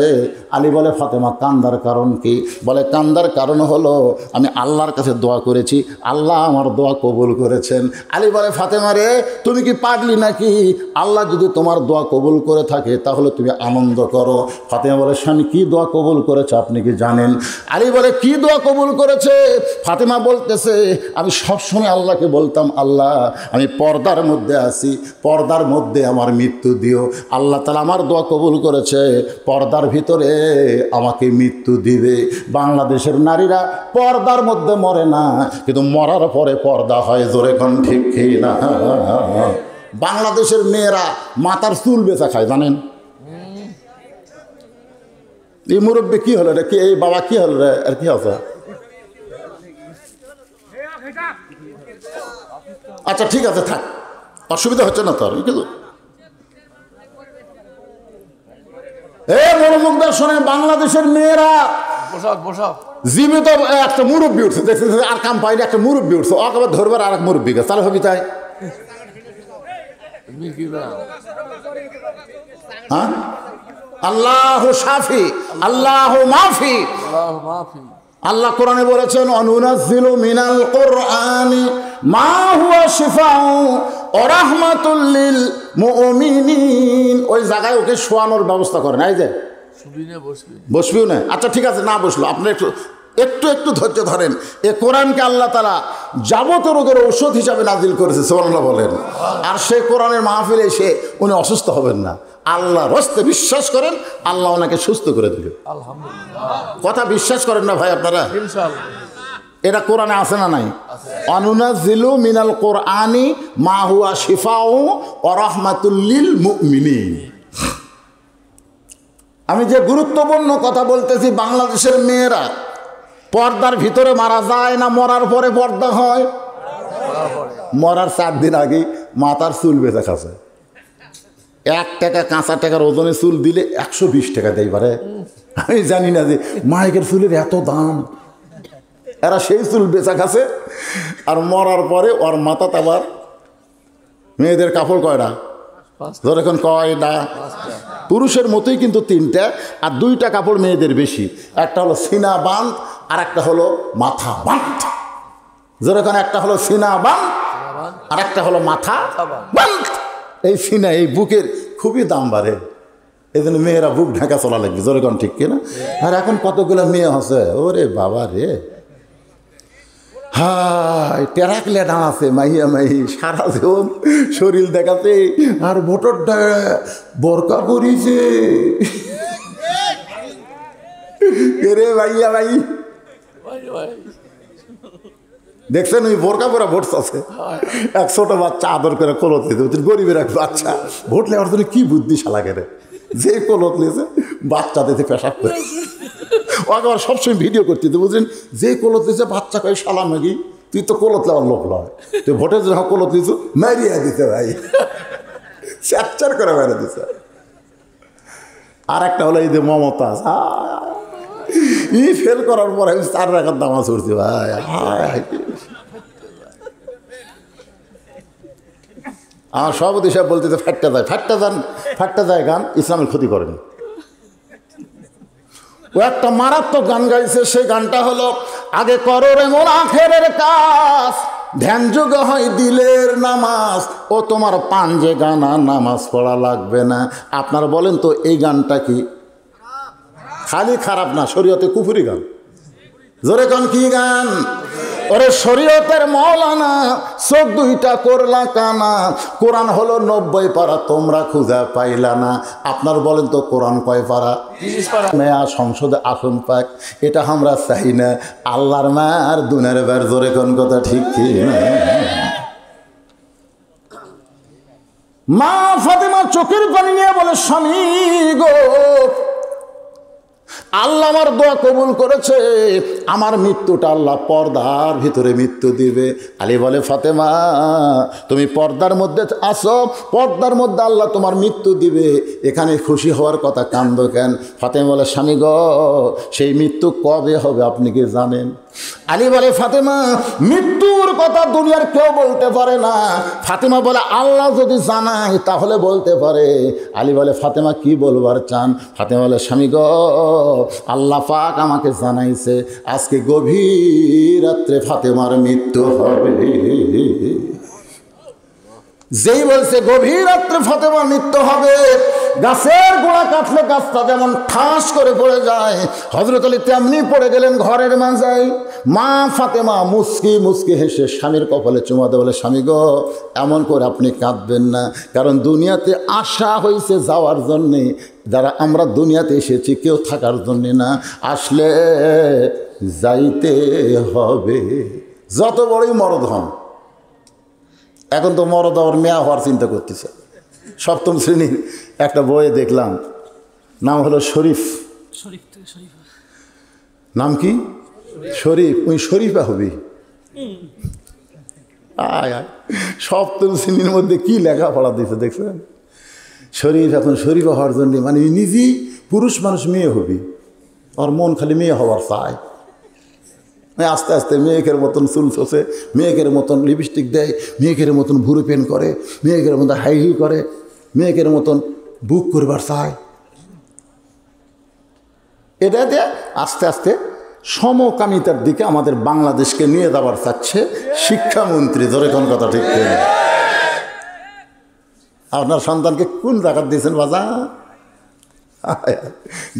আলী বলে ফাতেমা কান্দার কারণ কি? বলে কান্দার কারণ হলো আমি আল্লাহর কাছে দোয়া করেছি, আল্লাহ আমার দোয়া কবুল করেছেন। আলী বলে ফাতেমা রে তুমি কি পাগলি নাকি? আল্লাহ যদি তোমার দোয়া কবুল করে থাকে তাহলে তুমি আনন্দ করো। ফাতেমা বলে স্বামী কি দোয়া কবুল করেছে আপনি কি জানেন? আলী বলে কি দোয়া কবুল করেছে? ফাতেমা বলতেছে আমি সবসময় আল্লাহকে বলতাম আল্লাহ আমি পর্দার মধ্যে আছি, পর্দার মধ্যে আমার মৃত্যু দিও। আল্লাহ তাআলা আমার দোয়া কবুল করেছে, পর্দার ভিতরে আমাকে মৃত্যু দিবে। বাংলাদেশের নারীরা পর্দার মধ্যে মরে না, কিন্তু মরার পরে পর্দা হয়, জোরে কোন ঠিক কি না? বাংলাদেশের মেয়েরা মাথার চুল বেচা খায় জানেন? এই মুরব্বী কি হলো রে? কি এই বাবা কি হলো রে? আর কি আছে? আচ্ছা ঠিক আছে থাক, অসুবিধা হচ্ছে না তোর। কিন্তু মনোযোগদার শোনেন, বাংলাদেশের মেয়েরা জীবিত একটা মুরব্বী উঠছে, দেখছে আর কাম পাইনি, একটা মুরব্বী উঠছে, আবার ধরবার আর এক মুরব্বী গাছ তাহলে হবি তাই। হ্যাঁ আল্লাহ শাফি আল্লাহ মাফি। আল্লাহ কোরআনে বলেছেন অনুনাজ্জিলু মিনাল কুরআনি মা হুয়া শিফাউ ওয়া রাহমাতুল লিল মুমিনিন। ওই জায়গায় ওকে শোয়ানোর ব্যবস্থা করেন। এই যে বসবিও না, আচ্ছা ঠিক আছে না বসলো, আপনি একটু একটু একটু ধৈর্য ধরেন। এ কোরআনকে আল্লাহ তাআলা যাবতীয় রোগের ঔষধ হিসাবে নাজিল করেছে, সুবহানাল্লাহ বলেন। আর সেই কোরআনের মাহফিলে এসে উনি অসুস্থ হবেন না, আল্লাহর হস্তে বিশ্বাস করেন, আল্লাহ ওনাকে সুস্থ করে দিবে। কথা বিশ্বাস করেন না ভাই আপনারা? এটা কোরআনে আছে না নাই? অনুনাজ্জিলু মিনাল কোরআনি মা হুয়া শিফাউ ওয়া রাহমাতুল লিল মুমিনিন। আমি যে গুরুত্বপূর্ণ কথা বলতেছি, বাংলাদেশের মেয়েরা পর্দার ভিতরে মারা যায় না মরার পরে পর্দা হয়? মরার 4 দিন আগে মাথার চুল বেঁচে খাচ্ছে। 1 টাকা কাঁচা টাকার ওজনে চুল দিলে 120 টাকা দেয় পারে। আমি জানি না যে মাইকের চুলের এত দাম। এরা সেই চুল বেচা খাচ্ছে, আর মরার পরে ওর মাথা আবার মেয়েদের কাপড় কয়টা? যখন কয়টা? পুরুষের মতোই কিন্তু 3টা, আর 2টা কাপড় মেয়েদের বেশি। একটা হলো সিনা বাঁধ, আর একটা হলো মাথা বাঁধ। যেরকম একটা হলো সিনা বাঁধ, আর একটা হলো মাথা বাঁধ। এই সিনা, এই বুকের খুবই দাম বাড়ে, এই জন্য মেয়েরা বুক ঢাকা চলা লাগবে। যেরকম ঠিক কিনা? আর এখন কতগুলো মেয়ে আছে, ওরে বাবা রে, হাই টেরাকলে দাঁড়াচ্ছে মাইয়া মাই, সারা জীবন শরীর দেখাতে, আর ভোটরটা বোরকা করিছে রে ভাইয়া ভাই। দেখছেন ওই বোরকা পরা ভোট আছে, এক ছোট বাচ্চা আদর করে কলত নিতে, গরিবের এক বাচ্চা ভোট নেওয়ার জন্য কি বুদ্ধি শালা করে, যে কলত নিয়েছে বাচ্চা দিতে পেশাব করে। ওকে আবার সবসময় ভিডিও করতে দিতে, বুঝলেন, যে কলত দিয়েছে বাচ্চা কয়ে শালা নাকি, তুই তো কলত নেওয়ার লোক নয়, তুই ভোটের জন্য কলত দিয়েছ, মারিয়া দিতে ভাই, চ্যাপচার করে মেরে দিতে। আর একটা হলো এই যে মমতাজ, ই ফেল করার পর আমি 4 টাকার দামা চড়ছি ভাই। আমার সভাপতি সাহেব বলতেছে ফাটটা যায়, ফাটটা যায় গান ইসলামের ক্ষতি করেনি। ও একটা মারাত্মক গান গাইছে, সেই গানটা হলো, আগে করো রে মোর আখেরের কাজ, ধ্যান যোগ হয় দিলের নামাজ, ও তোমার পাঞ্জে গানা নামাজ পড়া লাগবে না। আপনারা বলেন তো এই গানটা কি? খালি খারাপ না, শরীয়তে কুফরি গান। জোরে কোন কি গান? ওরে শরীয়তের মৌলানা, চোখ 2টা করলা কানা, কোরআন হলো 90 পারা, তোমরা খুঁজে পাইলা না। আপনার বলেন তো কোরআন কয় পারা? 30 পারা। মেয়া সংসদে আসন পাক, এটা আমরা চাই না। আল্লাহর মার দুনের বার, জোরে কোন কথা ঠিক কি না? মা ফাতেমা চোখের পানি নিয়ে বলে, স্বামী গো, আল্লাহ আমার দোয়া কবুল করেছে, আমার মৃত্যুটা আল্লাহ পর্দার ভিতরে মৃত্যু দিবে। আলী বলে, ফাতেমা তুমি পর্দার মধ্যে আসো, পর্দার মধ্যে আল্লাহ তোমার মৃত্যু দিবে, এখানে খুশি হওয়ার কথা, কান্দো কেন? ফাতেমা বলে, স্বামী গো, সেই মৃত্যু কবে হবে আপনি কি জানেন? আলী বলে, ফাতেমা মৃত্যুর কথা দুনিয়ার কেউ বলতে পারে না। ফাতেমা বলে, আল্লাহ যদি জানায় তাহলে বলতে পারে। আলী বলে, ফাতেমা কি বলবার চান? ফাতেমা বলে, স্বামী গো, আল্লাহ পাক আমাকে জানাইছে আজকে গভীর রাত্রে ফাতেমার মৃত্যু হবে। যেই বলছে গভীর রাত্রে ফাতেমার মৃত্যু হবে, গাছের গোড়া কাটলে গাছটা যেমন ঠাস করে পড়ে যায়, হযরত আলী তেমনি পড়ে গেলেন ঘরের মাঝায়। মা ফাতেমা মুচকি মুচকি হেসে স্বামীর কপালে চুমা দিয়ে বলে, স্বামী গো, এমন করে আপনি কাঁদবেন না, কারণ দুনিয়াতে আসা হয়েছে যাওয়ার জন্যে। যারা আমরা দুনিয়াতে এসেছি কেউ থাকার জন্যে না, আসলে যাইতে হবে। যত বড়ই মরদ হন, এখন তো মরদ আবার মেয়া হওয়ার চিন্তা করতেছে। 7ম শ্রেণীর একটা বইয়ে দেখলাম, নাম হলো শরীফ। নাম কি? শরীফ। ওই শরীফা হবি। 7ম শ্রেণীর মধ্যে কি লেখাপড়া দিচ্ছে দেখছেন? শরীফ। এখন শরীফা হওয়ার জন্য মানে নিজেই পুরুষ মানুষ মেয়ে হবি, আর মন খালি মেয়ে হওয়ার চায়। আস্তে আস্তে মেয়েকের মতন চুল চষে, মেয়েকের মতন লিপস্টিক দেয়, মেয়েকের মতন ভুরু পেন করে, মেয়েকের মতন হাই হিল করে, মেয়েকের মতন বুক করবার চায়। এটা দিয়ে আস্তে আস্তে সমকামিতার দিকে আমাদের বাংলাদেশকে নিয়ে যাবার চাচ্ছে শিক্ষামন্ত্রী। ধরে কোন কথা ঠিক করে? আপনার সন্তানকে কোন জায়গা দিয়েছেন বাজা?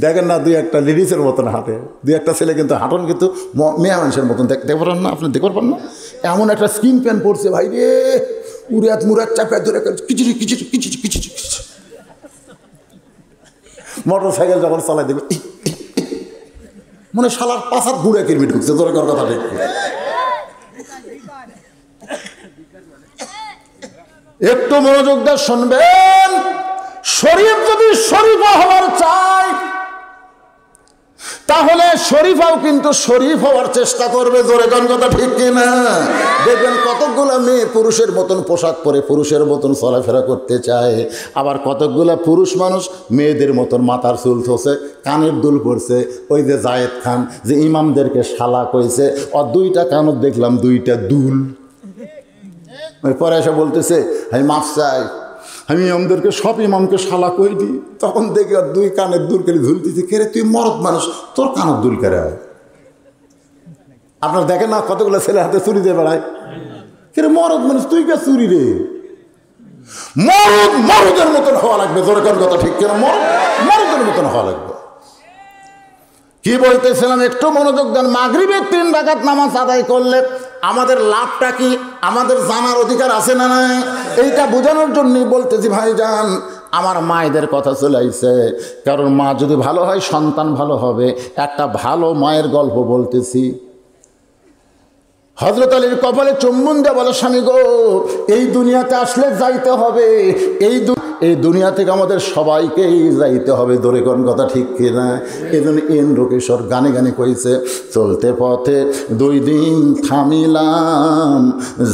দেখেন না, দুই একটা লেডিসের মতন হাঁটে, দুই একটা ছেলে কিন্তু হাঁটন কিন্তু মেয়ে মানুষের মতন দেখতে পারেন না, আপনি দেখতে পারেন না? এমন একটা স্কিন প্যান্ট পরছে ভাই রে, উড়াত মুরাত চাপা ধরে কিচিরি কিচিরি কিচিরি কিচিরি কিচিরি। মোটর সাইকেল যখন চালাই দেবে মনে শালার পাশাত ঘুরে কিরমি ঢুকছে, তোর কথা ঠিক। একটু মনোযোগ দিয়ে শুনবেন, শরীফ যদি শরীফা হওয়ার চায় তাহলে শরীফাও কিন্তু শরীফ হওয়ার চেষ্টা করবে, জোরে কোন কথা ঠিক কিনা? দেখবেন কতকগুলা মেয়ে পুরুষের মতন পোশাক পরে পুরুষের মতন চলাফেরা করতে চায়, আবার কতকগুলা পুরুষ মানুষ মেয়েদের মতন মাথার চুল থসে, কানের দুল পরছে। ওই যে জায়েদ খান যে ইমামদেরকে শালা কইছে, আর দুইটা কানত দেখলাম দুইটা দুল। পরে এসে বলতেছে আমি মাফ চাই, আমি ইমামদেরকে সব ইমামকে শালা কই দিই। তখন দেখি আর দুই কানের দুল করে ঝুলতেছে, কে রে তুই মরদ মানুষ, তোর কানের দুল করে? আপনার দেখেন না কতগুলো ছেলে হাতে চুরি দিয়ে বেড়ায়, কে রে মরদ মানুষ তুই কে চুরি রে? মরদ মরদের মতন হওয়া লাগবে, জোরে কোন কথা ঠিক কিনা? মরদের মতন হওয়া লাগবে। কি বলতেছিলাম একটু মনোযোগ দেন। মাগরিবের 3 রাকাত নামাজ আদায় করলে আমাদের লাভটা কি, আমাদের জানার অধিকার আছে না নাই? এইটা বোঝানোর জন্যই বলতেছি ভাইজান, আমার মায়েদের কথা চলে আইছে, কারণ মা যদি ভালো হয় সন্তান ভালো হবে। একটা ভালো মায়ের গল্প বলতেছি। হযরত আলীর কপালে চুম্বন দিয়ে বলে, স্বামী গো, এই দুনিয়াতে আসলে যাইতে হবে, এই দুনিয়া থেকে আমাদের সবাইকেই যাইতে হবে, ধরে কোন কথা ঠিক কিনা? এই জন্য ইন্দ্রকিশোর গানে গানে কইছে, চলতে পথে 2 দিন থামিলাম,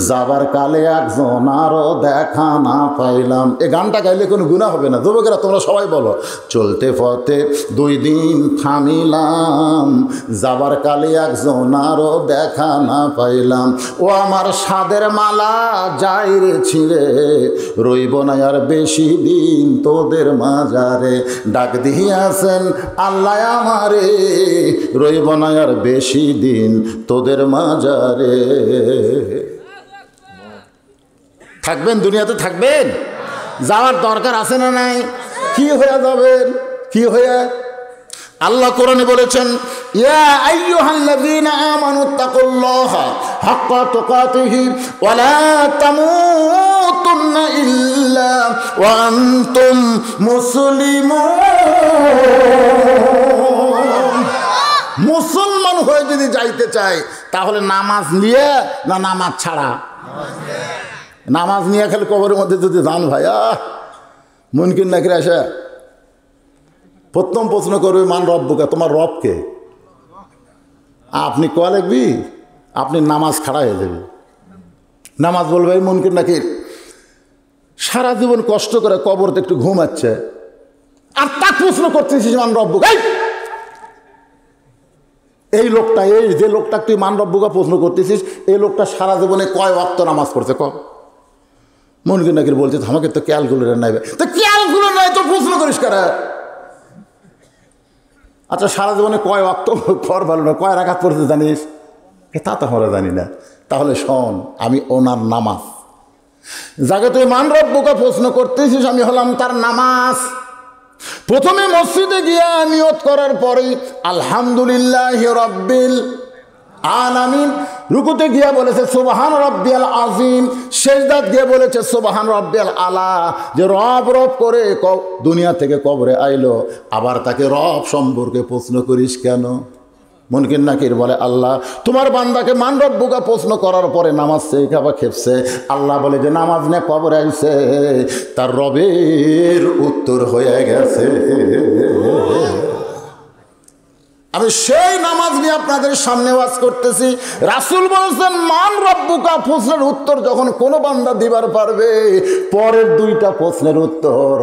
যাবার কালে একজন আরো দেখা না পাইলাম। এই গানটা গাইলে কোনো গুনাহ হবে না। যুবকেরা তোমরা সবাই বলো, চলতে পথে 2 দিন থামিলাম, যাবার কালে একজন আরো দেখা না পাইলাম। ও আমার সাদের মালা যাই রে ছিঁড়ে, রইব না আর বেশি দিন তোদের মাজারে, ডাক দিয়াছেন আল্লাহ আমারে, রইব না আর বেশি দিন তোদের মাজারে। থাকবেন দুনিয়াতে, থাকবেন, যাওয়ার দরকার আছে না নাই? কি হয়ে যাবেন, কি হয়ে? আল্লাহ কোরআনে বলেছেন, ইয়া আইয়ুহাল্লাযীনা আমানুত্তাকুল্লাহা হাক্কা তুকাতিহি ওয়া লা তামুতুন্না ইল্লা ওয়া আনতুম মুসলিমুন। মুসলমান হয়ে যদি যাইতে চায় তাহলে নামাজ নিয়ে না নামাজ ছাড়া? নামাজ নিয়ে খালি কবরের মধ্যে যদি যান ভাইয়া, মুনকির নাকির আসে প্রথম প্রশ্ন করবে, মান রব্বুকা, তোমার রবকে? আপনি কয়া লিখবি, আপনি নামাজ খাড়া হয়ে যাবে। নামাজ বলবে মুনকির নাকির সারা জীবন কষ্ট করে কবরতে একটু ঘুমাচ্ছে, আর তা প্রশ্ন করতেছিস মান রব্বুকা। এই লোকটা, এই যে লোকটা তুই মান রব্বুকা প্রশ্ন করতেছিস, এই লোকটা সারা জীবনে কয় ওয়াক্ত নামাজ পড়ছে? মুনকির নাকির বলছে আমাকে তো ক্যালকুলেটর নাই। তো ক্যালকুলেটর নাই তো প্রশ্ন করিস কারা? আচ্ছা সারা জীবনে কয় ওয়াক্ত খর ভালো না, কয় রাকাত পড়তে জানিস? তা তো আমরা জানি না। তাহলে শোন, আমি ওনার নামাজ, যাকে তুই মান রব্বুকা প্রশ্ন করতেছিস, আমি হলাম তার নামাজ। প্রথমে মসজিদে গিয়া নিয়ত করার পরেই আলহামদুলিল্লাহি রাব্বিল আলামিন, রুকুতে গিয়া বলেছে সুবহান রাব্বিয়াল আযীম, সেজদাত গিয়ে বলেছে সুবহান রাব্বিয়াল আলা। যে রব রব করে দুনিয়া থেকে কবরে আইলো, আবার তাকে রব সম্পর্কে প্রশ্ন করিস কেন? মুনকির নাকির বলে, আল্লাহ তোমার বান্দাকে মান রব্বুকা প্রশ্ন করার পরে নামাজ শেখাবা খেপছে। আল্লাহ বলে যে নামাজ নিয়ে কবরে আইছে, তার রবের উত্তর হয়ে গেছে। আমি সেই নামাজ নিয়ে আপনাদের সামনে ওয়াজ করতেছি। রাসূল বলেছেন, মান রব্বুকা প্রশ্নের উত্তর যখন কোনো বান্দা দিবার পারবে, পরের 2টা প্রশ্নের উত্তর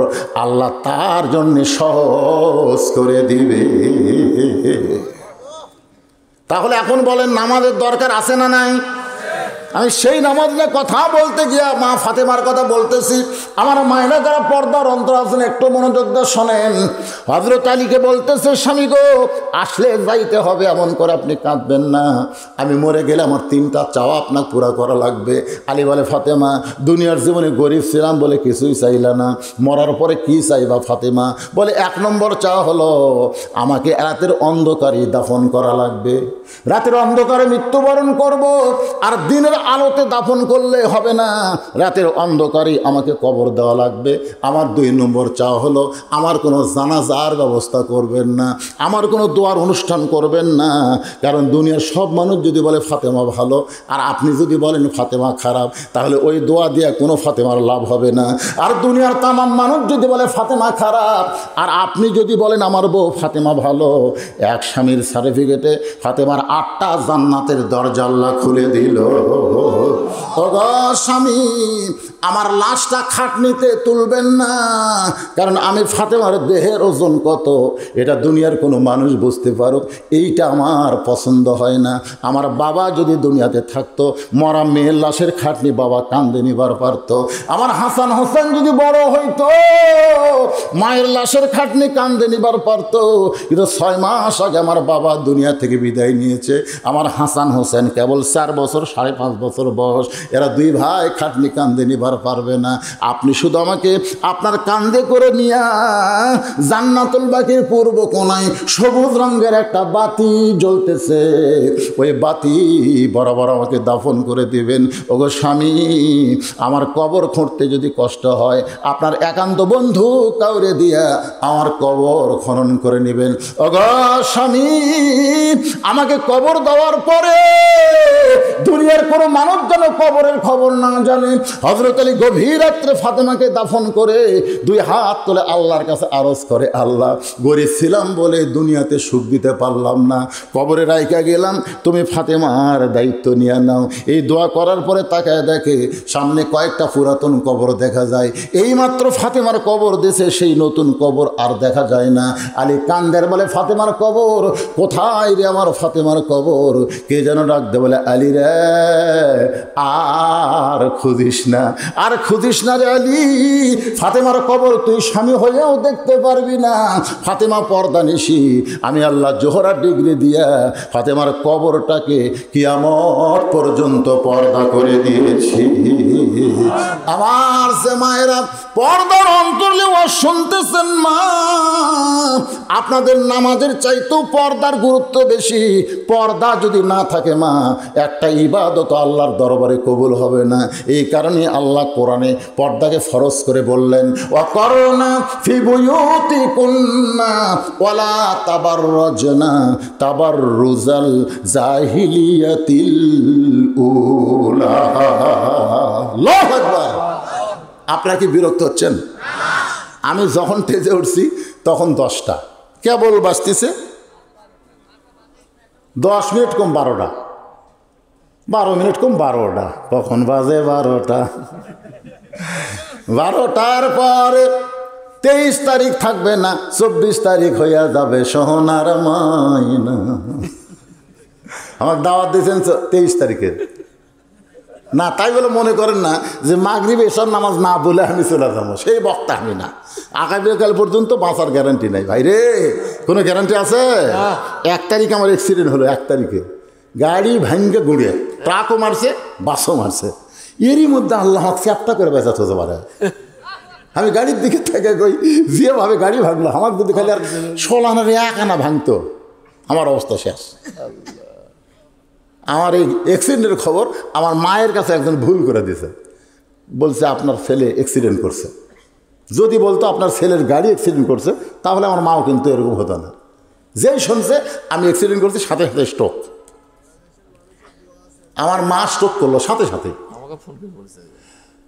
আল্লাহ তার জন্য সহজ করে দিবে। তাহলে এখন বলেন নামাজের দরকার আছে না নাই? আমি সেই নামাজ নিয়ে কথা বলতে গিয়া মা ফাতেমার কথা বলতেছি। আমার মায়েরা যারা পর্দার অন্তর আছেন একটু মনোযোগ দিয়ে শোনেন। হযরত আলীকে বলতেছে, স্বামী গো, আসলে যাইতে হবে, এমন করে আপনি কাঁদবেন না। আমি মরে গেলে আমার 3টা চাওয়া আপনাকে পুরা করা লাগবে। আলী বলে, ফাতেমা, দুনিয়ার জীবনে গরিব ছিলাম বলে কিছুই চাইলা না, মরার পরে কি চাইবা ফাতেমা? বলে, 1 নম্বর চাওয়া হলো আমাকে রাতের অন্ধকারে দাফন করা লাগবে। রাতের অন্ধকারে মৃত্যুবরণ করব, আর দিনের আলোতে দাফন করলে হবে না, রাতের অন্ধকারে আমাকে কবর দেওয়া লাগবে। আমার 2 নম্বর চাওয়া হলো আমার কোনো জানাজার ব্যবস্থা করবেন না, আমার কোনো দোয়ার অনুষ্ঠান করবেন না। কারণ দুনিয়ার সব মানুষ যদি বলে ফাতেমা ভালো, আর আপনি যদি বলেন ফাতেমা খারাপ, তাহলে ওই দোয়া দিয়ে কোনো ফাতেমার লাভ হবে না। আর দুনিয়ার তামাম মানুষ যদি বলে ফাতেমা খারাপ, আর আপনি যদি বলেন আমার বউ ফাতেমা ভালো, এক স্বামীর সার্টিফিকেটে ফাতেমার 8টা জান্নাতের দরজা আল্লাহ খুলে দিল। ওগো স্বামী, আমার লাশটা খাটনিতে তুলবেন না, কারণ আমি ফাতেমার দেহের ওজন কত এটা দুনিয়ার কোনো মানুষ বুঝতে পারুক, এইটা আমার পছন্দ হয় না। আমার বাবা যদি দুনিয়াতে থাকতো, মরা মেয়ের লাশের খাটনি বাবা কান্দে নিবার পারতো। আমার হাসান হোসেন যদি বড় হইতো, মায়ের লাশের খাটনি কান্দে নিবার পারতো। কিন্তু 6 মাস আগে আমার বাবা দুনিয়া থেকে বিদায় নিয়েছে। আমার হাসান হোসেন কেবল 4 বছর, 5.5 বছর বয়স। এরা 2 ভাই খাটনি কান্দে নিবার পারবে না। আপনি শুধু আমাকে আপনার কান্দে করে নিয়া জান্নাতুল বাকির পূর্ব কোণায় সবুজ রঙের একটা বাতি জ্বলতেছে, ওই বাতি বরাবর আমাকে দাফন করে দিবেন। ওগো স্বামী, আমার কবর খুঁড়তে যদি কষ্ট হয়, আপনার একান্ত বন্ধু কাউরে দিয়া আমার কবর খনন করে নেবেন। ওগো স্বামী, আমাকে কবর দেওয়ার পরে দুনিয়ার কোনো মানুষ যেন কবরের খবর না জানে। হযরত আলী গভীর রাত্রে ফাতেমাকে দাফন করে 2 হাত তুলে আল্লাহর কাছে আরজ করে, আল্লাহ, গরিব ছিলাম বলে দুনিয়াতে সুখ দিতে পারলাম না, কবরে রাইখা গেলাম, তুমি ফাতেমার দায়িত্ব নিয়ে নাও। এই দোয়া করার পরে তাকায় দেখে সামনে কয়েকটা পুরাতন কবর দেখা যায়। এইমাত্র ফাতেমার কবর দিয়েছে, সেই নতুন কবর আর দেখা যায় না। আলী কান্দের বলে, ফাতেমার কবর কোথায় রে, আমার ফাতেমার কবর? কে যেন ডাক দে, বলে, আলী রে, আর খুঁজিস না, আর খুঁজিস না রে আলী, ফাতেমার কবর তুই স্বামী হয়েও দেখতে পারবি না। ফাতেমা পর্দা নিশি, আমি আল্লাহ জোহরা ডিগ্রি দিয়া ফাতেমার কবরটাকে কিয়ামত পর্যন্ত পর্দা করে দিয়েছি। আমার সে মায়েরা পর্দার অন্তরলে ও শুনতেছেন, মা, আপনাদের নামাজের চাইতেও পর্দার গুরুত্ব বেশি। পর্দা যদি না থাকে মা, একটা ইবাদত আল্লাহর দরবারে কবুল হবে না। এই কারণে আল্লাহ কোরআনে পর্দাকে ফরজ করে বললেন, ওয়াকরনা ফি বুয়ুতিকুন্না ওয়ালা তাবাররাজনা তাবাররুজাল জাহিলিয়াতিল উলা। আল্লাহু আকবার। আপনারা কি বিরক্ত হচ্ছেন? আমি যখন টেজে উঠছি তখন 10টা কেবল বাজতেছে, 10 মিনিট কম 12টা, 12 মিনিট কম 12টা, কখন বাজে 12টা। 12টার পরে 23 তারিখ থাকবে না, 24 তারিখ হইয়া যাবে সোনার মাইনা। আমার দাওয়াত দিয়েছেন 23 তারিখের না, তাই বলে মনে করেন না যে মাগরিব এশার নামাজ না বলে আমি চলে যাবো, সেই বক্তা আমি না। আগামীকাল পর্যন্ত বাঁচার গ্যারান্টি নাই ভাই রে, কোনো গ্যারান্টি আছে? 1 তারিখ আমার অ্যাক্সিডেন্ট হলো, 1 তারিখে গাড়ি ভাঙ্গে গুঁড়িয়ে, ট্রাকও মারছে, বাসও মারছে। এরই মধ্যে আল্লাহ চ্যাপটা করে বেঁচাতে হতে পারে। আমি গাড়ির দিকে থেকে কই, যেভাবে গাড়ি ভাঙলো, আমার যদি খালি আর 16 আনার 1 আনা ভাঙতো, আমার অবস্থা শেষ। আমার এই অ্যাক্সিডেন্টের খবর আমার মায়ের কাছে একজন ভুল করে দিয়েছে, বলছে আপনার ছেলে অ্যাক্সিডেন্ট করছে। যদি বলতো আপনার ছেলের গাড়ি অ্যাক্সিডেন্ট করছে, তাহলে আমার মাও কিন্তু এরকম হতো না। যেই শুনছে আমি অ্যাক্সিডেন্ট করছি, সাথে সাথে স্ট্রোক। আমার মা স্ট্রোক করলো সাথে সাথে।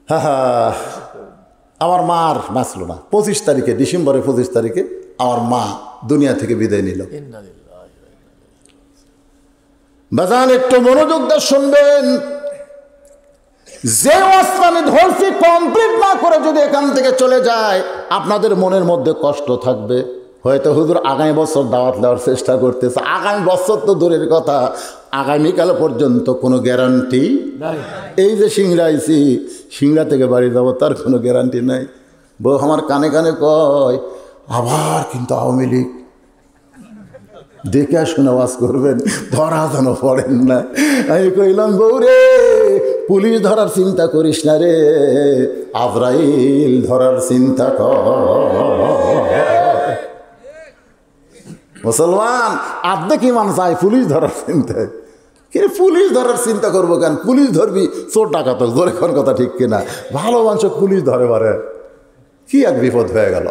হ্যাঁ, আমার মা আর বাঁচলো না। 25 তারিখে, ডিসেম্বরের 25 তারিখে আমার মা দুনিয়া থেকে বিদায় নিল। বাজান, একটু মনোযোগ দিয়ে শুনবেন। যে অস্ত্র আমি ধরছি কমপ্লিট না করে যদি এখান থেকে চলে যায়, আপনাদের মনের মধ্যে কষ্ট থাকবে। হয়তো হুজুর আগামী বছর দাওয়াত দেওয়ার চেষ্টা করতেছে। আগামী বছর তো দূরের কথা, আগামীকাল পর্যন্ত কোনো গ্যারান্টি এই যে সিংড়া আইছি, সিংড়া থেকে বাড়ি যাবো তার কোনো গ্যারান্টি নাই। বউ আমার কানে কানে কয় আবার কিন্তু আওয়ামী লীগ, দেখে শুনে ওয়াজ করবেন, ধরা যেন পড়েন না। আমি কইলাম বউ রে, পুলিশ ধরার চিন্তা করিস না রে, আজরাইল ধরার চিন্তা কর। মুসলমান আর্ধেক ইমান চাই পুলিশ ধরার চিন্তায়। কিন্তু পুলিশ ধরার চিন্তা করবো কেন? পুলিশ ধরবি চোর ডাকাত, ধরে কোন কথা ঠিক কিনা? ভালো মানুষ পুলিশ ধরে পারে, কি এক বিপদ হয়ে গেল।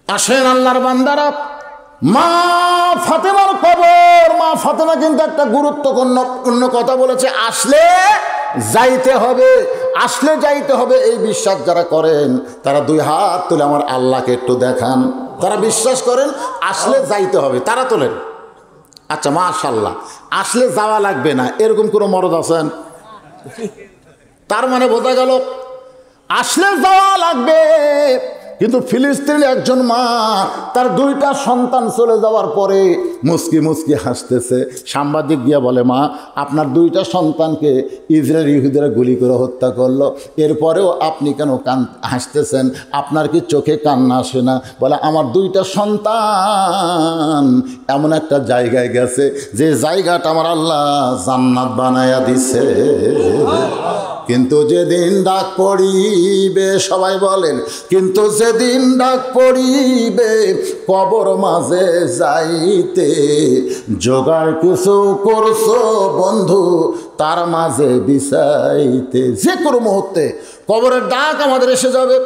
আসেন আল্লাহর বান্দারা, মা ফাতেমার কবর। মা ফাতেমা কিন্তু একটা গুরুত্বপূর্ণ কথা বলেছে, আসলে যাইতে হবে, আসলে যাইতে হবে। এই বিশ্বাস যারা করেন তারা দুই হাত তুলে আমার আল্লাহকে একটু দেখান। তারা বিশ্বাস করেন আসলে যাইতে হবে, তারা তোলেন। আচ্ছা মাশাআল্লাহ, আসলে যাওয়া লাগবে না এরকম কোনো মরদ আছেন? তার মানে বোঝা গেল আসলে যাওয়া লাগবে। কিন্তু ফিলিস্তিনের একজন মা তার দুইটা সন্তান চলে যাওয়ার পরে মুস্কি মুস্কি হাসতেছে। সাংবাদিক গিয়া বলে, মা আপনার দুইটা সন্তানকে ইসরায়েল ইহুদিরা গুলি করে হত্যা করলো, এরপরেও আপনি কেন হাসতেছেন? আপনার কি চোখে কান্না আসে না? বলে, আমার দুইটা সন্তান এমন একটা জায়গায় গেছে যে জায়গাটা আমার আল্লাহ জান্নাত বানায়া দিছে। কিন্তু যেদিন ডাক পড়িবে, সবাই বলেন, কিন্তু যেদিন ডাক পড়িবে কবর মাঝে যাইতে, জোগাড় কিছু করছো বন্ধু তার মাঝে বিছাইতে। যে কোনো মুহূর্তে কবরের ডাক আমাদের এসে যাবে।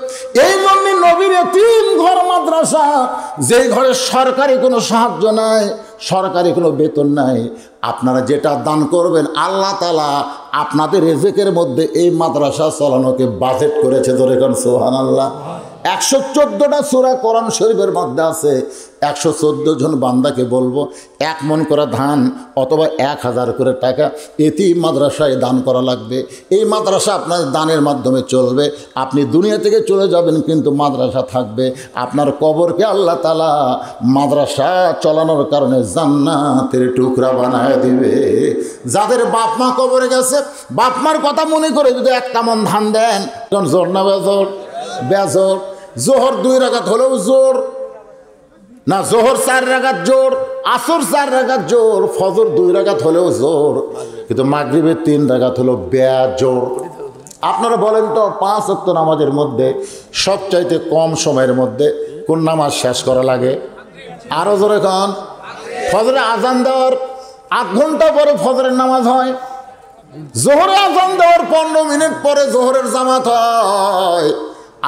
এই জন্য নবীর এতিম ঘর মাদ্রাসা, যেই ঘরে সরকারি কোনো সাহায্য নাই, সরকারি কোনো বেতন নাই, আপনারা যেটা দান করবেন আল্লাহ তাআলা আপনাদের রিজিকের মধ্যে এই মাদ্রাসা চালানোকে বাজেট করেছে। ধরে কোন সুবহানাল্লাহ। 114টা সূরা কোরআন শরীফের মধ্যে আছে। 114 জন বান্দাকে বলবো 1 মণ করে ধান অথবা 1000 করে টাকা এতিম মাদ্রাসায় দান করা লাগবে। এই মাদ্রাসা আপনার দানের মাধ্যমে চলবে। আপনি দুনিয়া থেকে চলে যাবেন কিন্তু মাদ্রাসা থাকবে। আপনার কবরকে আল্লাহ তাআলা মাদ্রাসা চালানোর কারণে জান্নাতের টুকরা বানায় দিবে। যাদের বাপ মা কবরে গেছে, বাপ মার কথা মনে করে যদি 1 মণ ধান দেন, তখন জোর না বেজোর? বেজোর। জোহর 2 রাকাত হলেও জোর না, জোহর 4 রাকাত জোর, আসর 4 রাকাত জোর, ফজর 2 রাকাত হলেও জোর, কিন্তু মাগরিবের 3 রাকাত হলো বেজোর। আপনারা বলেন তো 5 ওয়াক্ত নামাজের মধ্যে সবচাইতে কম সময়ের মধ্যে কোন নামাজ শেষ করা লাগে? আরো জোরে কন। ফজরে আজান দেওয়ার 8 ঘন্টা পরে ফজরের নামাজ হয়। জোহরে আজান দেওয়ার 15 মিনিট পরে জোহরের জামাত হয়।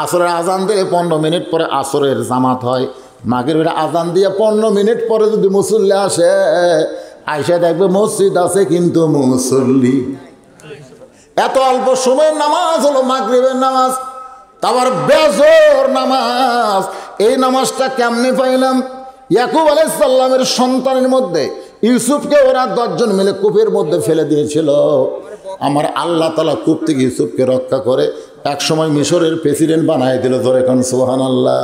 আসরের আজান দিয়ে 15 মিনিট পরে আসরের জামাত হয়। মাগরিবের আজান দিয়ে 15 মিনিট পরে যদি মুসল্লি আসে, আইসা দেখবে মসজিদ আছে কিন্তু মুসল্লি। এত অল্প সময়ের নামাজ হলো মাগরিবের নামাজ, তারপর বেজোর নামাজ। এই নামাজটা কেমনে পাইলাম? ইয়াকুব আলাইহিস সালামের সন্তানের মধ্যে ইউসুফকে ওরা 10 জন মিলে কূপের মধ্যে ফেলে দিয়েছিল। আমার আল্লাহ তাআলা কূপ থেকে ইউসুফকে রক্ষা করে এক সময় মিশরের প্রেসিডেন্ট বানায় দিল। ধরে কোন সুবহানাল্লাহ।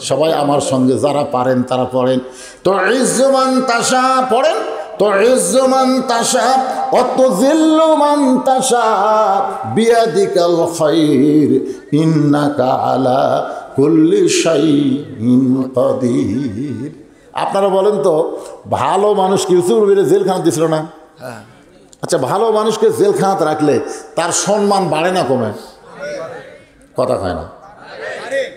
সবাই আমার সঙ্গে যারা পারেন তারা পড়েন, তো ইজ্জু মান তাশা পড়েন, তো ইজ্জু মান তাশা ওয়া তুযিল্লু মান তাশা বিয়াদিকাল খায়র ইন্নাকা আলা কুল্লি শাইইন কাদির। আপনারা বলেন তো, ভালো মানুষকে ইউসুফের বিরুদ্ধে জেলখানা দিছিল না? আচ্ছা, ভালো মানুষকে জেলখানাতে রাখলে তার সম্মান বাড়ে না কমে? কথা কয় না।